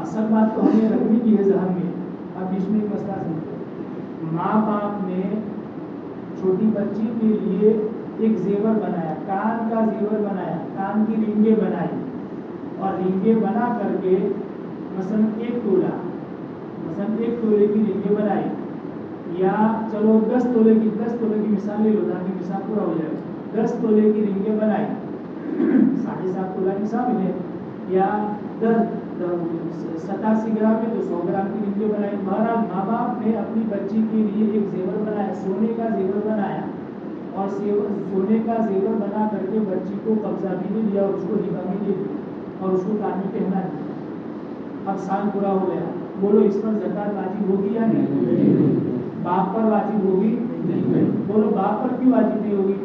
اصل بات تو ہمیں رکھنے کی ہے ذہن میں. اب بیچ میں ایک مسئلہ سمجھو. ماں باپ نے چھوٹی بچی کے لیے ایک زیور بنایا, کان کا زیور بنایا, کان کی رنگیں بنائی, اور رنگیں بنا کر کے مثلا 1 تولہ, مثلا 1 تولے کی رنگیں بنائی, یا چلو 10 تولے کی مثال لے لو تاکہ مثال پورا ہو جائے. 10 تولے کی رنگیں بنائی, 7.5 تولہ نصاب ہے, یا 87 گرام ہے تو 100 گرام کی رنگیں بنائی. بہرحال ماں باپ نے اپنی بچی کے لیے ایک زیور بنایا, سونے کا زیور بنایا, اور سونے کا زیور بنا کر کے بچی کو قبضہ بھی نہیں دیا اور اس کو ہبہ بھی دے دیا اور اس کو کان میں پہنا دیا. اب سال پورا ہو گیا, بولو اس پر زکات واجب ہوگی یا نہیں؟ باپ پر واجب ہوگی؟ بولو باپ پر کیوں واجب نہیں ہوگی؟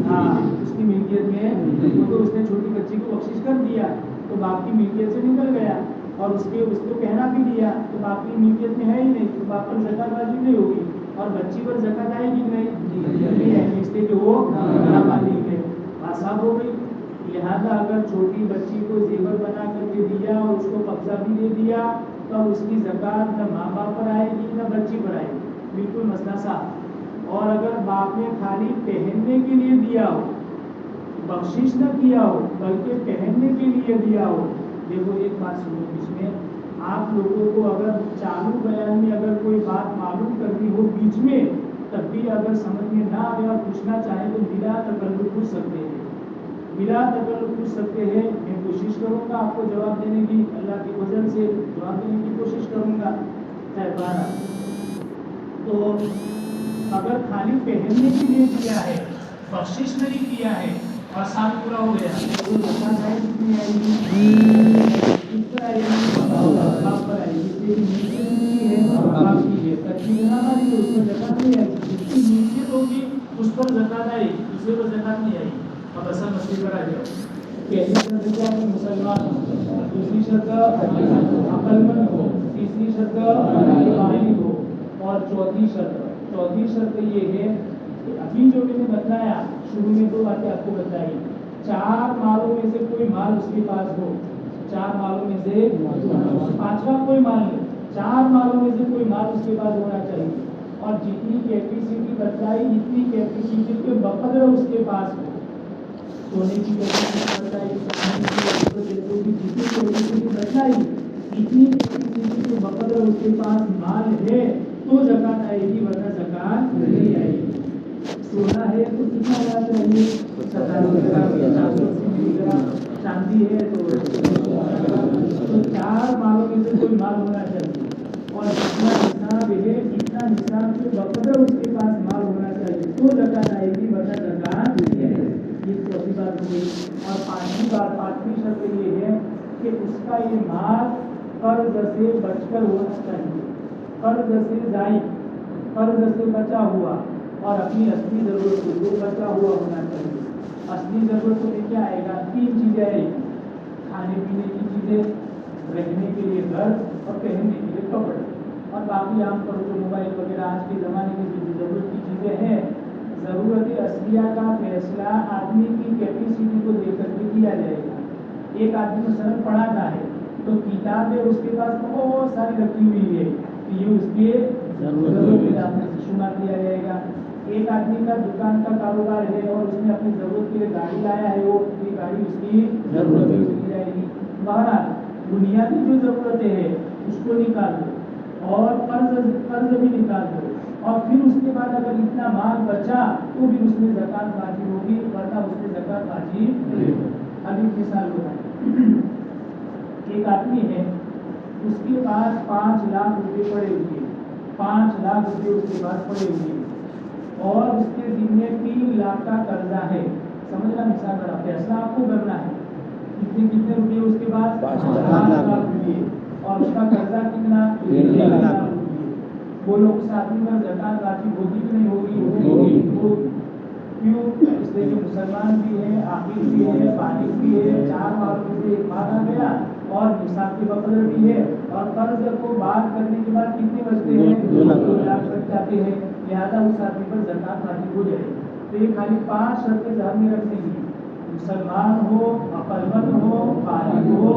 ہاں, اس کی ملکیت میں, کیونکہ اس نے چھوٹی بچی کو بخشش کر دیا تو باپ کی ملکیت سے نکل گیا, اور اس کو پہنا بھی دیا تو باپ کی ملکیت میں ہے ہی نہیں, تو باپ پر زکات واجب نہیں ہوگی. اور بچی پر زکات آئے گی نہیں, اس لیے کہ وہ نامالک ہے. بات صاف ہو گئی. لہذا اگر چھوٹی بچی کو زیور بنا کر کے دیا اور اس کو قبضہ بھی دے دیا تو اس کی زکات نہ ماں باپ پر آئے گی نہ بچی پر آئے گی. بالکل مسئلہ صاف. اور اگر باپ نے خالی پہننے کے لیے دیا ہو, بخشش نہ کیا ہو بلکہ پہننے کے لیے دیا ہو. دیکھو ایک بات سنو, اس میں آپ لوگوں کو اگر چالو بیان میں اگر کوئی بات معلوم کرنی ہو بیچ میں, تب بھی اگر سمجھ میں نہ آئے اور پوچھنا چاہیں تو بلا تکلف پوچھ سکتے ہیں, بلا تکلف پوچھ سکتے ہیں. میں کوشش کروں گا آپ کو جواب دینے کی, اللہ کے فضل سے جواب دینے کی کوشش کروں گا. تو اگر خالی پہننے کے لیے کیا ہے, بخشش نہیں کیا ہے, اور سال پورا ہو گیا تو زکات ہے کتنی آئے گی؟ کس پر آئے گی؟ باپ پر آئے گی. اس لیے نیچے کی ہے باپ کی ہے, کچی بنا والی ہے اس پر زکات نہیں آئے گی. جس کی نیچے ہوگی اس پر زکات آئے گی, دوسرے پر زکات نہیں آئے گی. اب اصل مسئلے پر آ جاؤ. پہلی شرط کیا ہے؟ مسلمان ہو. دوسری شرط عقل مند ہو. تیسری شرط بالغ ہو. اور چوتھی شرط یہ ہے کہ ابھی جو میں نے بتایا شروع میں 2 باتیں آپ کو بتائی, 4 مالوں میں سے کوئی مال اس کے پاس ہو, 4 مالوں میں سے 5واں کوئی مال نہیں, 4 مالوں میں سے کوئی مال اس کے پاس ہونا چاہیے. اور جتنی کیپیسٹی بتائی اتنی کیپیسٹی کے بقدر اس کے پاس ہو. سونے کی کیپیسٹی بتائی, جتنی کیپیسٹی بتائی اتنی کیپیسٹی کے بقدر اس کے پاس مال ہے تو زکات آئے گی, ورنہ زکات نہیں آئے گی. سونا ہے تو کتنا ہونا چاہیے؟ 87 گرام. چاندی ہے تو 4 مالوں میں سے کوئی مال ہونا چاہیے, اور جتنا نصاب ہے اتنا نصاب کے بقدر اس کے پاس مال ہونا چاہیے تو زکات آئے گی, ورنہ زکات نہیں آئے گی. یہ چوتھی بات ہوئی. اور پانچویں شرط یہ ہے کہ اس کا یہ مال قرض سے بچ کر ہونا چاہیے, قرض سے زائد, قرض سے بچا ہوا, اور اپنی اصلی ضرورت کو جو بچا ہوا ہونا چاہیے. اصلی ضرورتوں میں کیا آئے گا؟ 3 چیزیں آئے گی, کھانے پینے کی چیزیں, رہنے کے لیے گھر, اور پہننے کے لیے کپڑے, اور باقی عام طور جو موبائل وغیرہ آج کے زمانے میں جو ضرورت کی چیزیں ہیں. ضرورت اصلیہ کا فیصلہ آدمی کی کیپیسٹی کو دیکھ کر کے کیا جائے گا. ایک آدمی مثلاً پڑھاتا ہے تو کتابیں اس کے پاس بہت ساری رکھی ہوئی ہے, یہ اس کے ضرورت میں شمار کیا جائے گا. ایک آدمی کا دکان کا کاروبار ہے اور اس نے اپنی ضرورت کے لیے گاڑی لایا ہے, وہ گاڑی اس کی ضرورت کی جائے گی. بہرحال بنیادی جو ضرورتیں ہیں اس کو نکال دو, اور قرض بھی نکال دو, اور پھر اس کے بعد اگر اتنا مال بچا تو بھی اس میں زکات واجب ہوگی, ورنہ اس میں زکات واجب نہیں ہوگی. ابھی مثال بتائیں. ایک آدمی ہے, اس کے پاس 5 لاکھ روپے پڑے ہوئے, 5 لاکھ روپے اس کے پاس پڑے ہوئے, اور اس کے ذمے 3 لاکھ کا قرضہ ہے. سمجھنا, مثال بڑا فیصلہ آپ کو کرنا ہے. کتنے روپے اس کے پاس؟ 5 لاکھ روپے, اور اس کا قرضہ کتنا؟ 3 لاکھ روپے. وہ لوگ اس آدمی پر زکات واجب ہوگی کہ نہیں ہوگی؟ کیوں؟ اس لیے کہ مسلمان بھی ہے, عاقل بھی ہے, بالغ بھی ہے, 4 مالوں میں سے ایک مال آ گیا, اور نصاب کے بقدر بھی ہے, اور قرض کو بات کرنے کے بعد کتنے بچتے ہیں؟ 2 لاکھ بچ جاتے ہیں. لہٰذا اس آدمی پر زکات واجب ہو جائے گی. تو یہ خالی 5 شرطیں ذہن میں رکھنے کی, مسلمان ہو, عقل مند ہو, بالغ ہو,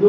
2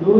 2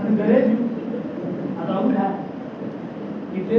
અને ઘરે જ આવું થાય એટલે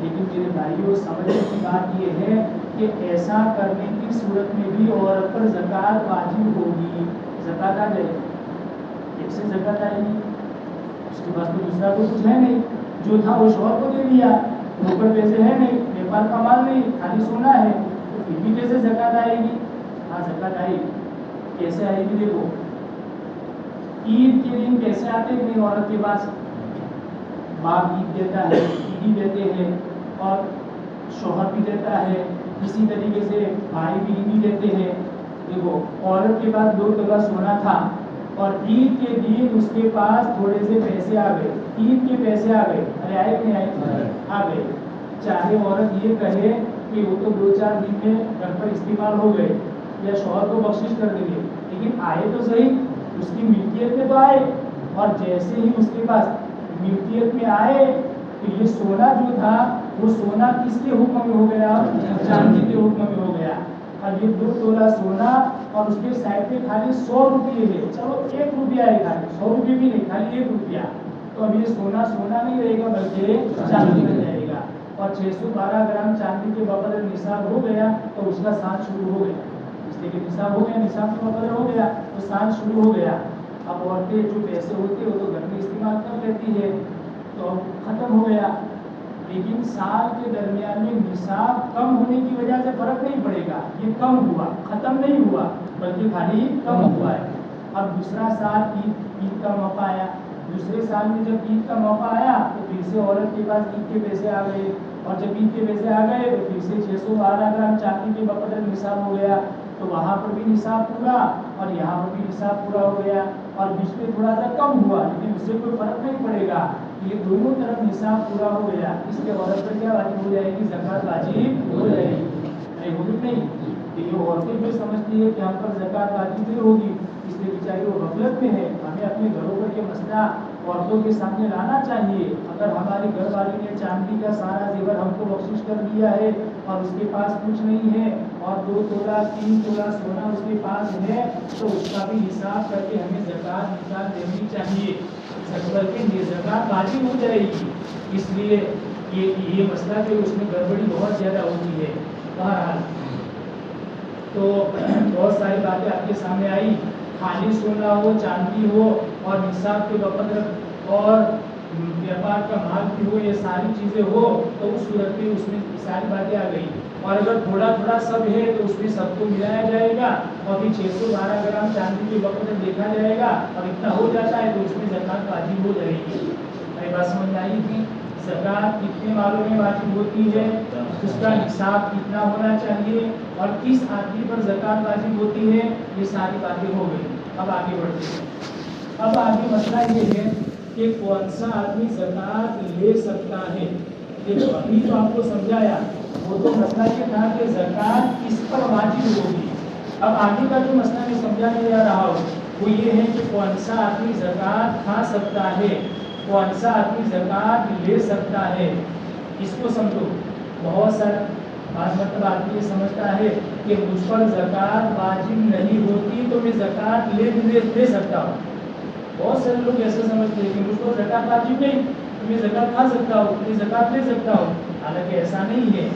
لیکن میرے بھائیوں سمجھنے کی بات یہ ہے کہ ایسا کرنے کی صورت میں بھی عورت پر زکوٰۃ واجب ہوگی. زکوٰۃ آ جائے گی, ایک سے زکوٰۃ آئے گی, اس کے پاس تو دوسرا کوئی کچھ ہے نہیں, جو تھا وہ شوہر کو دے دیا, اوپر پیسے ہے نہیں, ویپار کا مال نہیں, خالی سونا ہے, تو پھر بھی کیسے زکوٰۃ آئے گی؟ ہاں زکوٰۃ آئے گی. کیسے آئے گی؟ دیکھو, عید کے دن پیسے آتے ہیں اپنی عورت کے پاس, باپ عید دیتا ہے, عیدی دیتے ہیں, اور شوہر بھی دیتا ہے, اسی طریقے سے بھائی بھی عیدی دیتے ہیں. دیکھو عورت کے پاس 2 تولہ سونا تھا اور عید کے دن اس کے پاس تھوڑے سے پیسے آ گئے, عید کے پیسے آ گئے, ارے آئے کہ نہیں آئے؟ آ گئے. چاہے عورت یہ کہے کہ وہ تو 2-4 دن میں گھر پر استعمال ہو گئے یا شوہر کو بخشش کر دیں گے, لیکن آئے تو صحیح, اس کی ملکیت میں تو آئے. اور جیسے ہی اس کے پاس ملکیت میں آئے تو یہ سونا جو تھا وہ سونا کس کے حکم میں ہو گیا؟ چاندی کے حکم میں ہو گیا. اب یہ 2 تولہ سونا اور اس کے سائڈ پہ خالی 100 روپئے ہے, چلو 1 روپیہ ہے, خالی 100 روپئے بھی نہیں, خالی 1 روپیہ. تو اب یہ سونا سونا نہیں رہے گا بلکہ چاندی بن جائے گا. اور 612 گرام چاندی کے بقدر نصاب ہو گیا تو اس کا سانچ شروع ہو گیا. اس لیے کہ نصاب ہو گیا, نصاب کے بقدر ہو گیا تو سانچ شروع ہو گیا. اب عورتیں جو پیسے ہوتے ہیں وہ تو گھر میں استعمال کر لیتی ہے, تو ختم ہو گیا. لیکن سال کے درمیان میں نصاب کم ہونے کی وجہ سے فرق نہیں پڑے گا, یہ کم ہوا, ختم نہیں ہوا بلکہ خالی کم ہوا ہے. اب دوسرا سال عید کا موقع آیا, دوسرے سال میں جب عید کا موقع آیا تو پھر سے عورت کے پاس عید کے پیسے آ گئے, اور جب عید کے پیسے آ گئے تو پھر سے 612 گرام چاندی کے بقدر نصاب ہو گیا. تو وہاں پر بھی نصاب پورا اور یہاں پر بھی نصاب پورا ہو گیا, اور بیچ میں تھوڑا سا کم ہوا لیکن اس سے کوئی فرق نہیں پڑے گا, یہ دونوں طرف نصاب پورا ہو گیا. اس لیے عورت پر کیا واجب ہو جائے گی؟ زکوٰۃ واجب ہو جائے گی. نہیں ہوگی نہیں, یہ عورتیں جو سمجھتی ہے کہ ہم پر زکوٰۃ واجب نہیں ہوگی, اس لیے بیچاری وہ غفلت میں ہے. ہمیں اپنے گھروں پر یہ مسئلہ عورتوں کے سامنے لانا چاہیے. اگر ہماری گھر والی نے چاندی کا سارا زیور ہم کو بخشش کر دیا ہے اور اس کے پاس کچھ نہیں ہے اور 2 تولہ 3 تولہ سونا اس کے پاس ہے تو اس کا بھی حساب کر کے ہمیں زکوٰۃ نکال دینی چاہیے, بلکہ زکوٰۃ واجب ہو جائے گی. اس لیے یہ مسئلہ کہ اس میں گڑبڑی بہت زیادہ ہوتی ہے. بہرحال تو بہت ساری باتیں آپ کے سامنے آئی, خالی سونا ہو, چاندی ہو اور نصاب کے بقدر اور ویپار کا مال بھی ہو, یہ ساری چیزیں ہو تو اس صورت میں اس میں ساری باتیں آ گئی. اور اگر تھوڑا تھوڑا سب ہے تو اس میں سب کو ملایا جائے گا اور پھر 612 گرام چاندی کے بقدر دیکھا جائے گا اور اتنا ہو جاتا ہے تو اس میں زکوٰۃ واجب ہو جائے گی. میری بات سمجھ میں آئی تھی؟ زکوٰۃ کتنے مالوں میں واجب ہوتی ہے, اس کا نصاب کتنا ہونا چاہیے, اور کس آدمی پر زکوٰۃ واجب ہوتی ہے, یہ ساری باتیں ہو گئی. اب آگے بڑھتے ہیں. اب آگے مسئلہ یہ ہے کہ کون سا آدمی زکوٰۃ لے سکتا ہے. دیکھو ابھی تو آپ کو سمجھایا, وہ تو مسئلہ یہ تھا کہ زکوٰۃ کس پر واجب ہوگی. اب آگے کا جو مسئلہ میں سمجھانے جا رہا ہوں وہ یہ ہے کہ کون سا آدمی زکوٰۃ کھا سکتا ہے, کون سا آدمی زکوٰۃ لے سکتا ہے. اس کو سمجھو. بہت سارا بعض مطلب آدمی یہ سمجھتا ہے کہ مجھ پر زکوٰۃ واجب نہیں ہوتی تو میں زکوٰۃ لے سکتا ہوں. بہت سارے لوگ ایسا سمجھتے ہیں کہ مجھ پر زکوٰۃ واجب نہیں تو میں زکوٰۃ کھا سکتا ہوں, میں زکوٰۃ لے سکتا ہوں. حالانکہ ایسا نہیں ہے,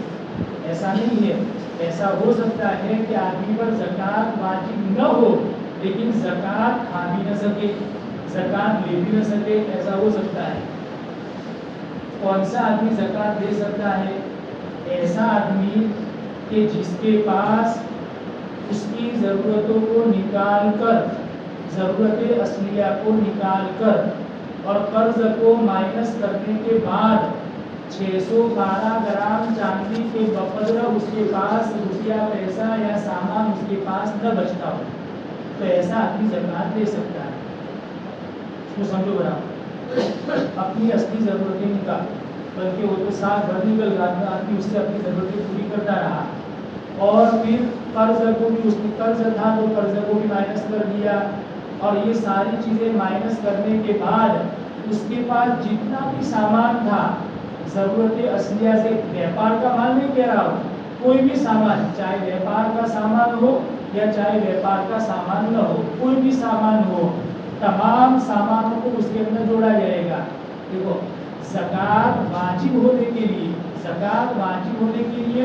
ایسا نہیں ہے. ایسا ہو سکتا ہے کہ آدمی پر زکوٰۃ واجب نہ ہو لیکن زکوٰۃ کھا بھی نہ سکے, زکوٰۃ لے بھی نہ سکے, ایسا ہو سکتا ہے. کون سا آدمی زکوٰۃ دے سکتا ہے؟ ایسا آدمی کہ جس کے پاس اس کی ضرورتوں کو نکال کر, ضرورت اصلیہ کو نکال کر اور قرض کو مائنس کرنے کے بعد 612 گرام چاندی کے بقدر اس کے پاس روپیہ پیسہ یا سامان اس کے پاس نہ بچتا ہو تو ایسا آدمی زکوٰۃ دے سکتا ہے. اس کو سمجھو برابر. اپنی اصلی ضرورتیں نکال, بلکہ وہ تو سال بھر نکل رہا تھا, آدمی اس سے اپنی ضرورتیں پوری کرتا رہا, اور پھر قرض کو بھی, اس کی قرض تھا تو قرض کو بھی مائنس کر دیا, اور یہ ساری چیزیں مائنس کرنے کے بعد اس کے پاس جتنا بھی سامان تھا ضرورت اصلیہ سے, ویپار کا مال نہیں کہہ رہا ہوں, کوئی بھی سامان, چاہے ویپار کا سامان ہو یا چاہے ویپار کا سامان نہ ہو, کوئی بھی سامان ہو, تمام سامانوں کو اس کے اندر جوڑا جائے گا. دیکھو زکات واجب ہونے کے لیے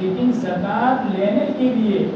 لیکن زکات لینے کے لیے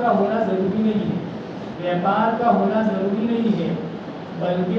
کا ہونا ضروری نہیں ہے، بلکہ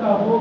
کا ہو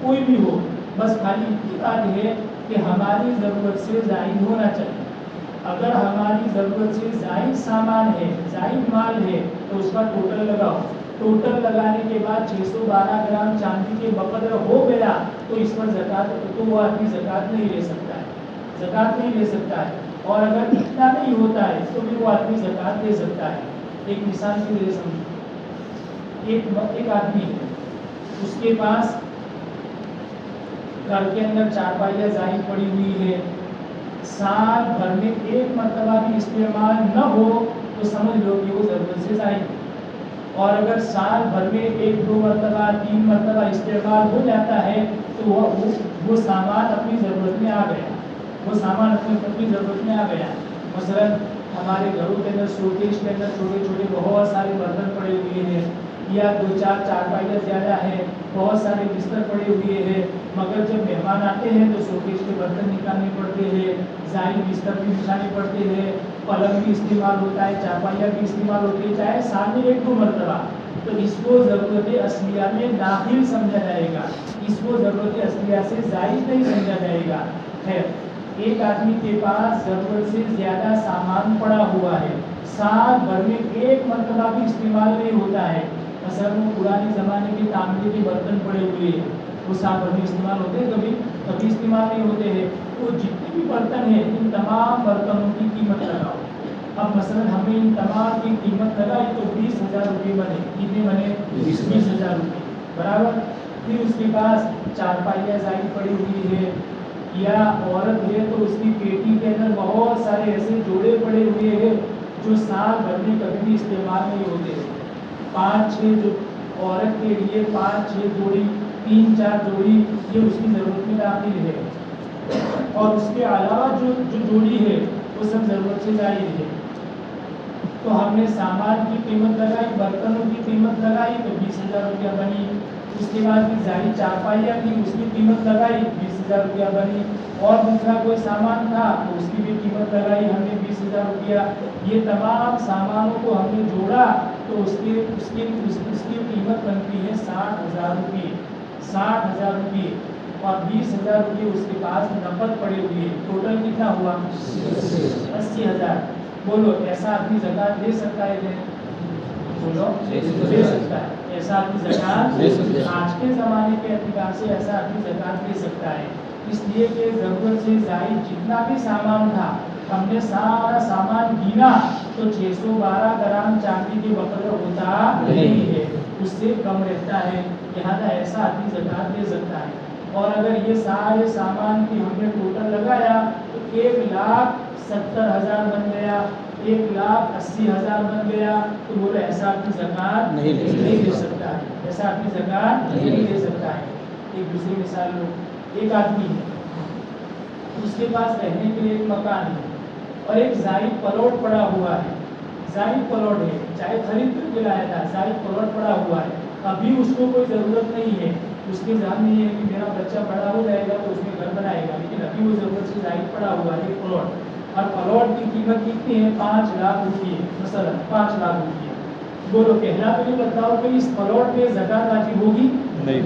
کوئی بھی ہو، بس خالی اتنی بات ہے کہ ہماری ضرورت سے زائد ہونا چاہیے۔ اگر ہماری ضرورت سے زائد سامان ہے، زائد مال ہے، تو اس کا ٹوٹل لگاؤ، ٹوٹل لگانے کے بعد 612 گرام چاندی کے بقدر ہو گیا تو اس پر زکات، تو وہ آدمی زکات نہیں لے سکتا ہے، اور اگر اتنا نہیں ہوتا ہے تو بھی وہ آدمی زکات لے سکتا ہے۔ ایک مثال کی وجہ سمجھو، ایک آدمی ہے، اس کے پاس گھر کے اندر چارپائیاں زائد پڑی ہوئی ہے، سال بھر میں ایک مرتبہ بھی استعمال نہ ہو تو سمجھ لو کہ وہ ضرورت سے زائد ہے، اور اگر سال بھر میں 1 2 مرتبہ 3 مرتبہ استعمال ہو جاتا ہے تو وہ سامان اپنی ضرورت میں آ گیا۔ مثلا ہمارے گھروں کے اندر شوکیس کے اندر چھوٹے چھوٹے بہت سارے برتن پڑے ہوئے ہیں، یا 2 4 چارپائیاں زیادہ ہیں، بہت سارے بستر پڑے ہوئے ہیں، مگر جب مہمان آتے ہیں تو شوکیس کے برتن نکالنے پڑتے ہیں، زائد بستر بھی بچھانے پڑتے ہیں، پلنگ بھی استعمال ہوتا ہے، چارپائیاں بھی استعمال ہوتی ہے، چاہے سال میں 1 2 مرتبہ، تو اس کو ضرورت اصلیہ میں داخل سمجھا جائے گا، اس کو ضرورت اصلیہ سے زائد نہیں سمجھا جائے گا۔ خیر، ایک آدمی کے پاس ضرورت سے زیادہ سامان پڑا ہوا ہے، سال بھر میں 1 مرتبہ بھی استعمال نہیں ہوتا ہے، مثلا وہ پرانے زمانے کے تانبے کے برتن پڑے ہوئے ہیں، وہ سال بھر میں استعمال ہوتے ہیں، کبھی استعمال نہیں ہوتے ہیں، وہ جتنے بھی برتن ہیں ان تمام برتنوں کی قیمت لگاؤ۔ اب مثلا ہمیں ان تمام کی قیمت لگائی تو 20,000 روپے بنے، کتنے بنے؟ 20,000 روپے برابر۔ پھر اس کے پاس چارپائیاں زائد پڑی ہوئی ہے، یا عورت ہے تو اس کی پیٹی کے اندر بہت سارے ایسے جوڑے پڑے ہوئے ہیں جو سال بھر میں کبھی بھی استعمال نہیں ہوتے، 5 6 جو عورت کے لیے 5 6 جوڑی، 3 4 جوڑی یہ اس کی ضرورت میں داخل ہے، اور اس کے علاوہ جو جوڑی ہے وہ سب ضرورت سے زائد ہے۔ تو ہم نے سامان کی قیمت لگائی، برتنوں کی قیمت لگائی تو 20,000 روپیہ بنی، اس کے بعد بھی زائد چارپائیاں تھی اس کی قیمت لگائی 20,000 روپیہ بنی، اور دوسرا کوئی سامان تھا تو اس کی بھی قیمت لگائی ہم نے 20,000 روپیہ۔ یہ تمام سامانوں کو ہم نے جوڑا تو اس کی قیمت بنتی ہے 60,000 روپے، 60,000 روپے، اور 20,000 روپے اس کے پاس نقد پڑے ہوئے، ٹوٹل کتنا ہوا؟ 80,000۔ بولو ایسا آدمی زکات دے سکتا ہے؟ بولو دے سکتا ہے، ایسا آدمی زکات آج کے زمانے کے اعتبار سے ایسا آدمی زکات دے سکتا ہے، اس لیے کہ ضرورت سے زائد جتنا بھی سامان تھا ہم نے سارا سامان گنا تو 612 گرام چاندی کے بقدر ہوتا نہیں ہے، اس سے کم رہتا ہے، لہذا ایسا آدمی زکات دے سکتا ہے۔ اور اگر یہ سارے سامان کی ہم نے ٹوٹل لگایا تو 1,70,000 بن گیا، 1,80,000 بن گیا، تو بولے ایسا آدمی زکات نہیں دے سکتا ہے، ایسا آدمی زکات نہیں دے سکتا ہے۔ ایک دوسری مثال لو، ایک آدمی ہے اس کے پاس رہنے کے لیے ایک مکان ہے اور ایک زائد پلاٹ پڑا ہوا ہے، زائد پلاٹ ہے، چاہے خرید کر کے لایا تھا، زائد پلاٹ پڑا ہوا ہے، ابھی اس کو کوئی ضرورت نہیں ہے، اس کے ذہن میں یہ ہے کہ میرا بچہ بڑا ہو جائے گا تو اس میں گھر بنائے گا، لیکن ابھی وہ ضرورت سے زائد پڑا ہوا ہے ایک پلاٹ، اور پلاٹ کی قیمت کتنی ہے؟ 5 لاکھ روپے، مثلا 5 لاکھ روپے۔ بولو پہلا تو یہ بتاؤ کہ اس پلاٹ میں زکات واجب ہوگی؟ نہیں،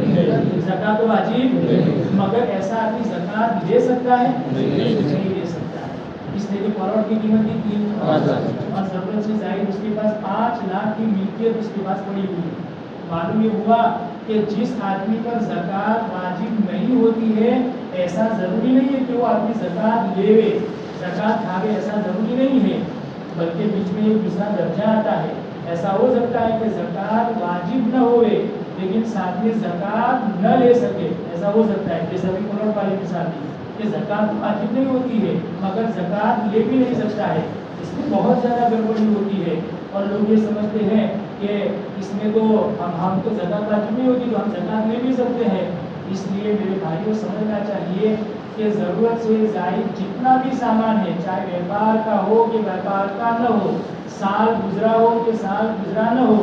زکات تو واجب نہیں، مگر ایسا آدمی زکات لے سکتا ہے؟ نہیں لے سکتا ہے، اس لیے کہ پلاٹ کی قیمت کتنی ہے؟ 5 لاکھ، اور ضرورت سے زائد اس کے پاس 5 لاکھ کی ملکیت اس کے پاس پڑی ہوئی ہے۔ معلوم یہ ہوا کہ جس آدمی پر زکات واجب نہیں ہوتی ہے ایسا ضروری نہیں ہے کہ وہ آدمی زکات لے، زکات کھاوے، ایسا ضروری نہیں ہے، بلکہ بیچ میں ایک دوسرا درجہ آتا ہے۔ ایسا ہو سکتا ہے کہ زکات واجب نہ ہوئے لیکن ساتھ میں زکات نہ لے سکے، ایسا ہو سکتا ہے، جیسا بھی پلاٹ والی مثال دی کہ زکات واجب نہیں ہوتی ہے مگر زکات لے بھی نہیں سکتا ہے، اس میں بہت زیادہ گڑبڑی ہوتی ہے، اور لوگ یہ سمجھتے ہیں کہ اس میں تو ہم تو زکات واجب نہیں ہوتی تو ہم زکات لے بھی سکتے ہیں۔ اس لیے میرے بھائیوں سمجھنا چاہیے کہ ضرورت سے زائد جتنا بھی سامان ہے، چاہے ویپار کا ہو کہ ویپار کا نہ ہو، سال گزرا ہو کہ سال گزرا نہ ہو،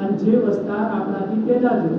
અને જે વસ્તાર આપણાથી પેદા થયો,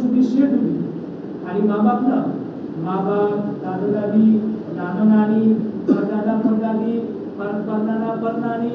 સુધી શેઠ સુધી, ખાલી મા બાપ ન, મા બાપ, દાદા દાદી, નાના નાની, પરદાદા પરદાદી, પરનાના પરનાની,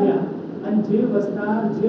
થયા અને જે વસ્તાર, જે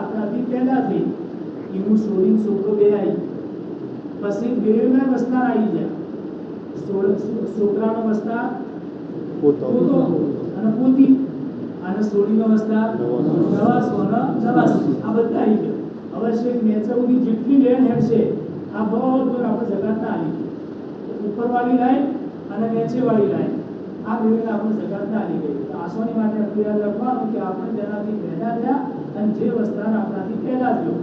આપણાથી પેદા થઈ, એનું છોડીને છોકરો બે આવી, પછી બેના વસ્તાર આવી ગયા, છોકરાનો વસ્તાર પોતો અને પોતી, અને સોળીનો વસ્તા નવાસો અને 89 આ બધા આવી ગયા. હવે છે મેચવની જેટલી લેન હેડ છે આ બધું આપણે જગાતના આવી ગઈ. ઉપરવાળી લાઈન અને નીચેવાળી લાઈન આ બેને આપણે જગાતના આવી ગઈ. તો આસોની માટે આપણે યાદ રાખવાનું કે આપણે તેનાથી પેદા થયા અને જે વસ્તાર આપણાથી પેદા થયો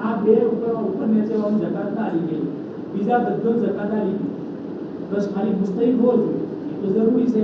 આ બે ઉપર નીચેવાળું જગાતના આવી ગઈ. બીજા બધો જગાત આવી ગઈ. બસ ખાલી મુસ્તહિક હોવો જોઈએ એ તો જરૂરી છે.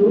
2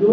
2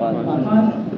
5.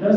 10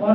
اور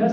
10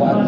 5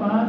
5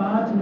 5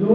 2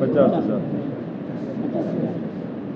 50,000।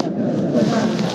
50,000।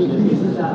20,000।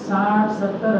60, 70,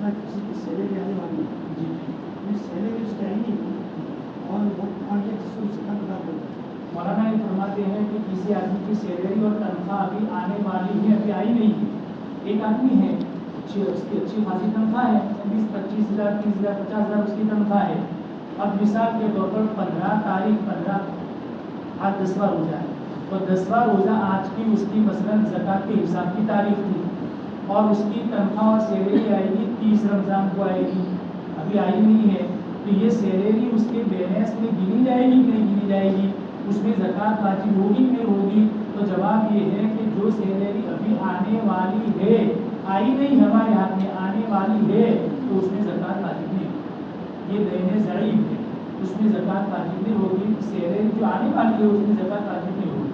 طرح کسی کی سیلری آنے والی ہے جی یہ سیلری اس کی آئی نہیں اور وہ آگے جس کو زکات ادا کرتا ہے. مولانا یہ فرماتے ہیں کہ کسی آدمی کی سیلری اور تنخواہ ابھی آنے والی ہے, ابھی آئی نہیں ہے. ایک آدمی ہے اس کی اچھی خاصی تنخواہ ہے, 20-25,000 30,000 50,000 اس کی تنخواہ ہے. اب مثال کے طور پر 15 تاریخ 15 آج 10واں روزہ ہے, اور 10واں روزہ آج کی اس کی مثلاً زکوٰۃ کے حساب کی تاریخ تھی, اور اس کی تنخواہ اور سیلری آئے گی 30 رمضان کو آئے گی, ابھی آئی نہیں ہے. تو یہ سیلری اس کے بیلنس میں گنی جائے گی کہ نہیں گنی جائے گی, اس میں زکوٰۃ واجب ہوگی کہ نہیں ہوگی؟ تو جواب یہ ہے کہ جو سیلری ابھی آنے والی ہے, آئی نہیں ہمارے ہاتھ میں, آنے والی ہے, تو اس میں زکوٰۃ واجب نہیں ہوگی. یہ دین ضعیف ہے, اس میں زکوٰۃ واجب نہیں ہوگی. سیلری جو آنے والی ہے اس میں زکوٰۃ واجب نہیں ہوگی.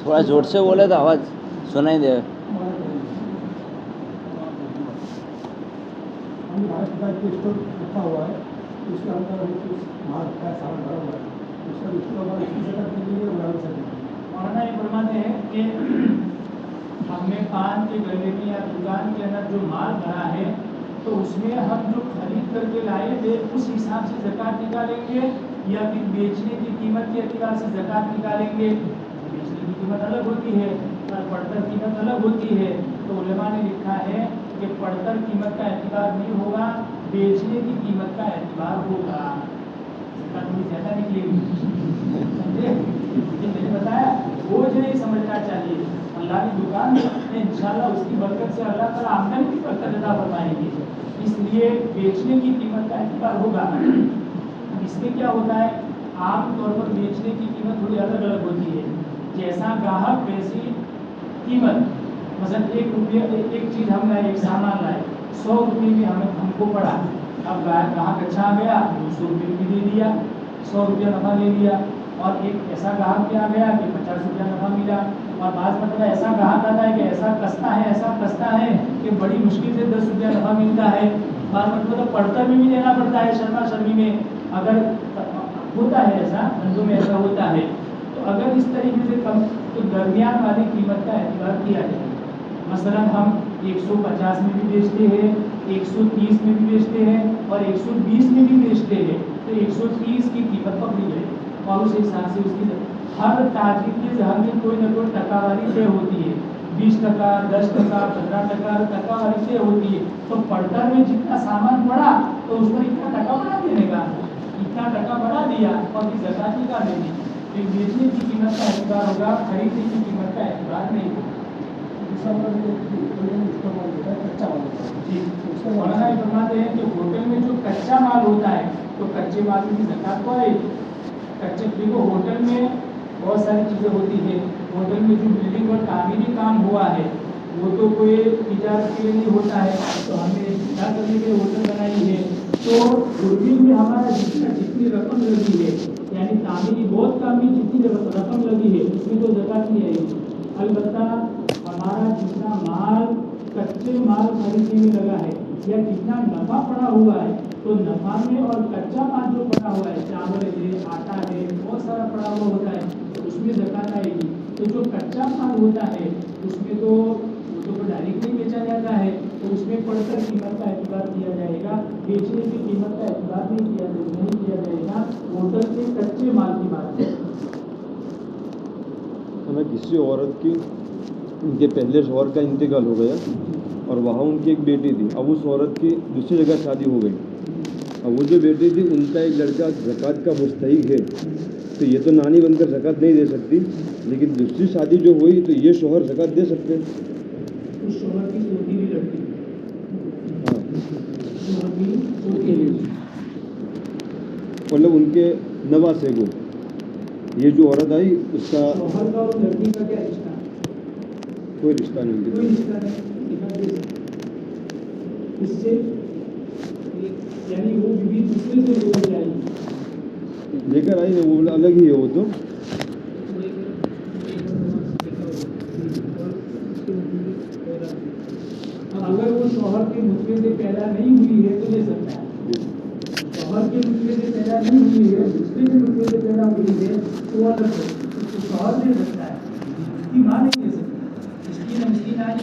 تھوڑا زور سے بولے تو آواز سنائی دے. بھارت کا جو اسٹور رکھا ہوا ہے اس کے اندر مال کا سامان بھرا ہوا ہے, اس کا اس کی زکات کے لیے اڑا نہیں سکتے. مولانا یہ فرماتے ہیں کہ ہم نے پان کے گلے میں یا دکان کے اندر جو مال بھرا ہے تو اس میں ہم جو خرید کر کے لائے تھے اس حساب سے زکوٰۃ نکالیں گے, یا پھر بیچنے کی قیمت کے اعتبار سے زکوٰۃ نکالیں گے؟ بیچنے کی قیمت الگ ہوتی ہے اور پڑتر قیمت الگ ہوتی ہے. تو علماء نے لکھا ہے کہ پڑتر قیمت کا اعتبار نہیں ہوگا, بیچنے کی قیمت کا اعتبار ہوگا. زکوٰۃ تھوڑی زیادہ نکلے گی, سمجھے؟ میں نے بتایا بوجھ نہیں سمجھنا چاہیے. اللہ کی دکان میں انشاءاللہ اس کی برکت سے اللہ تعالیٰ آمدنی کی برکت عطا فرمائیں گے, اس لیے بیچنے کی قیمت کا اعتبار ہوگا. اس میں کیا ہوتا ہے, عام طور پر بیچنے کی قیمت تھوڑی الگ الگ ہوتی ہے. جیسا گاہک ویسی قیمت. مثلا 1 روپیہ ایک چیز ہم لائے, ایک سامان لائے, 100 روپئے میں ہم کو پڑا. اب گاہک اچھا آ گیا 200 روپئے بھی دے دیا, 100 روپیہ نفع لے لیا. اور ایک ایسا گاہک کیا گیا کہ 50 روپیہ نفع ملا. اور بعض مطلب ایسا گاہک آتا ہے کہ ایسا کستا ہے کہ بڑی مشکل سے 10 روپیہ نفع ملتا ہے. بعض مطلب پڑتر میں بھی دینا پڑتا ہے, شرما شرمی میں اگر ہوتا ہے, ایسا دھندوں میں ایسا ہوتا ہے. تو اگر اس طریقے سے کم تو درمیان والی قیمت کا اعتبار کیا جائے. مثلا ہم 150 میں بھی بیچتے ہیں, 130 میں بھی بیچتے ہیں, اور 120 میں بھی بیچتے ہیں. تو 130 کی قیمت پکڑی جائے اور اس حساب سے اس کی ہر تاجر کے ذہن میں کوئی نہ کوئی ٹکا والی طے ہوتی ہے. 20%, 10%, 15% ٹکا والی طے ہوتی ہے. تو پڑتر میں جتنا سامان پڑا تو اس پر اتنا ٹکا بنا دینے کا, اتنا ٹکا بنا دیا اور پھر زکوٰۃ نکال دینی. پھر بیچنے کی قیمت کا اعتبار ہوگا, خریدنے کی قیمت کا اعتبار نہیں ہوگا. جی مولانا یہ فرماتے ہیں کہ ہوٹل میں جو کچا مال ہوتا ہے تو کچے مال میں بھی زکوٰۃ کو آئے گی. کچے دیکھو ہوٹل میں بہت ساری چیزیں ہوتی ہیں. ہوٹل میں جو بلڈنگ اور تعمیری کام ہوا ہے وہ تو کوئی تجارت کے لیے نہیں ہوتا ہے, تو ہم نے کیا کرنے کے لیے ہوٹل بنائی ہے. تو بلڈنگ میں ہمارا جتنی رقم لگی ہے, یعنی تعمیری بہت کام میں جتنی رقم لگی ہے اس میں تو زکوٰۃ نہیں آئے گی. البتہ ہمارا جتنا مال کچے مال خریدنے میں لگا ہے یا جتنا نفع پڑا ہوا ہے, تو نفع میں اور کچا مال جو پڑا ہوا ہے, چاول ہے, آٹا ہے, بہت سارا پڑا ہوا ہوتا ہے, تو اس میں زکوٰۃ آئے گی. تو جو کچا مال ہوتا ہے اس میں تو ڈائریکٹلی بیچا جاتا ہے, تو اس میں پڑھ کر قیمت کا اعتبار کیا جائے گا, بیچنے کی قیمت کا اعتبار نہیں کیا جائے گا. ہوٹل کے کچے مال کی بات ہے. کسی عورت کی ان کے پہلے شوہر کا انتقال ہو گیا اور وہاں ان کی ایک بیٹی تھی. اب اس عورت کی دوسری جگہ شادی ہو گئی. اب وہ جو بیٹی تھی ان کا ایک لڑکا زکوٰۃ کا مستحق ہے, تو یہ تو نانی بن کر زکوٰۃ نہیں دے سکتی, لیکن دوسری شادی جو ہوئی تو یہ شوہر زکوٰۃ دے سکتے ہیں. اس شوہر کی سوتی بھی لڑکی, مطلب ان کے نواسے کو یہ جو عورت آئی اس کا شوہر کا اور لڑکی کا کیا رشتہ؟ کوئی رشتہ نہیں. کوئی رشتہ نہیں. اس سے یعنی وہ بھی دوسرے سے لے کر آئی, لے کر آئی ہے, وہ الگ ہی ہے. وہ تو اگر وہ شوہر کے نطفے سے پیدا نہیں ہوئی ہے تو لے سکتا ہے. شوہر کے نطفے سے پیدا نہیں ہوئی ہے, دوسرے کے نطفے سے پیدا ہوئی ہے تو وہ الگ ہے, اس کو شوہر دے سکتا ہے, اس کی ماں نہیں دے سکتی. اس کی نمسکی نانی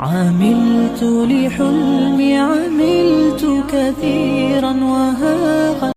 عملت لحلمي عملت كثيرا وها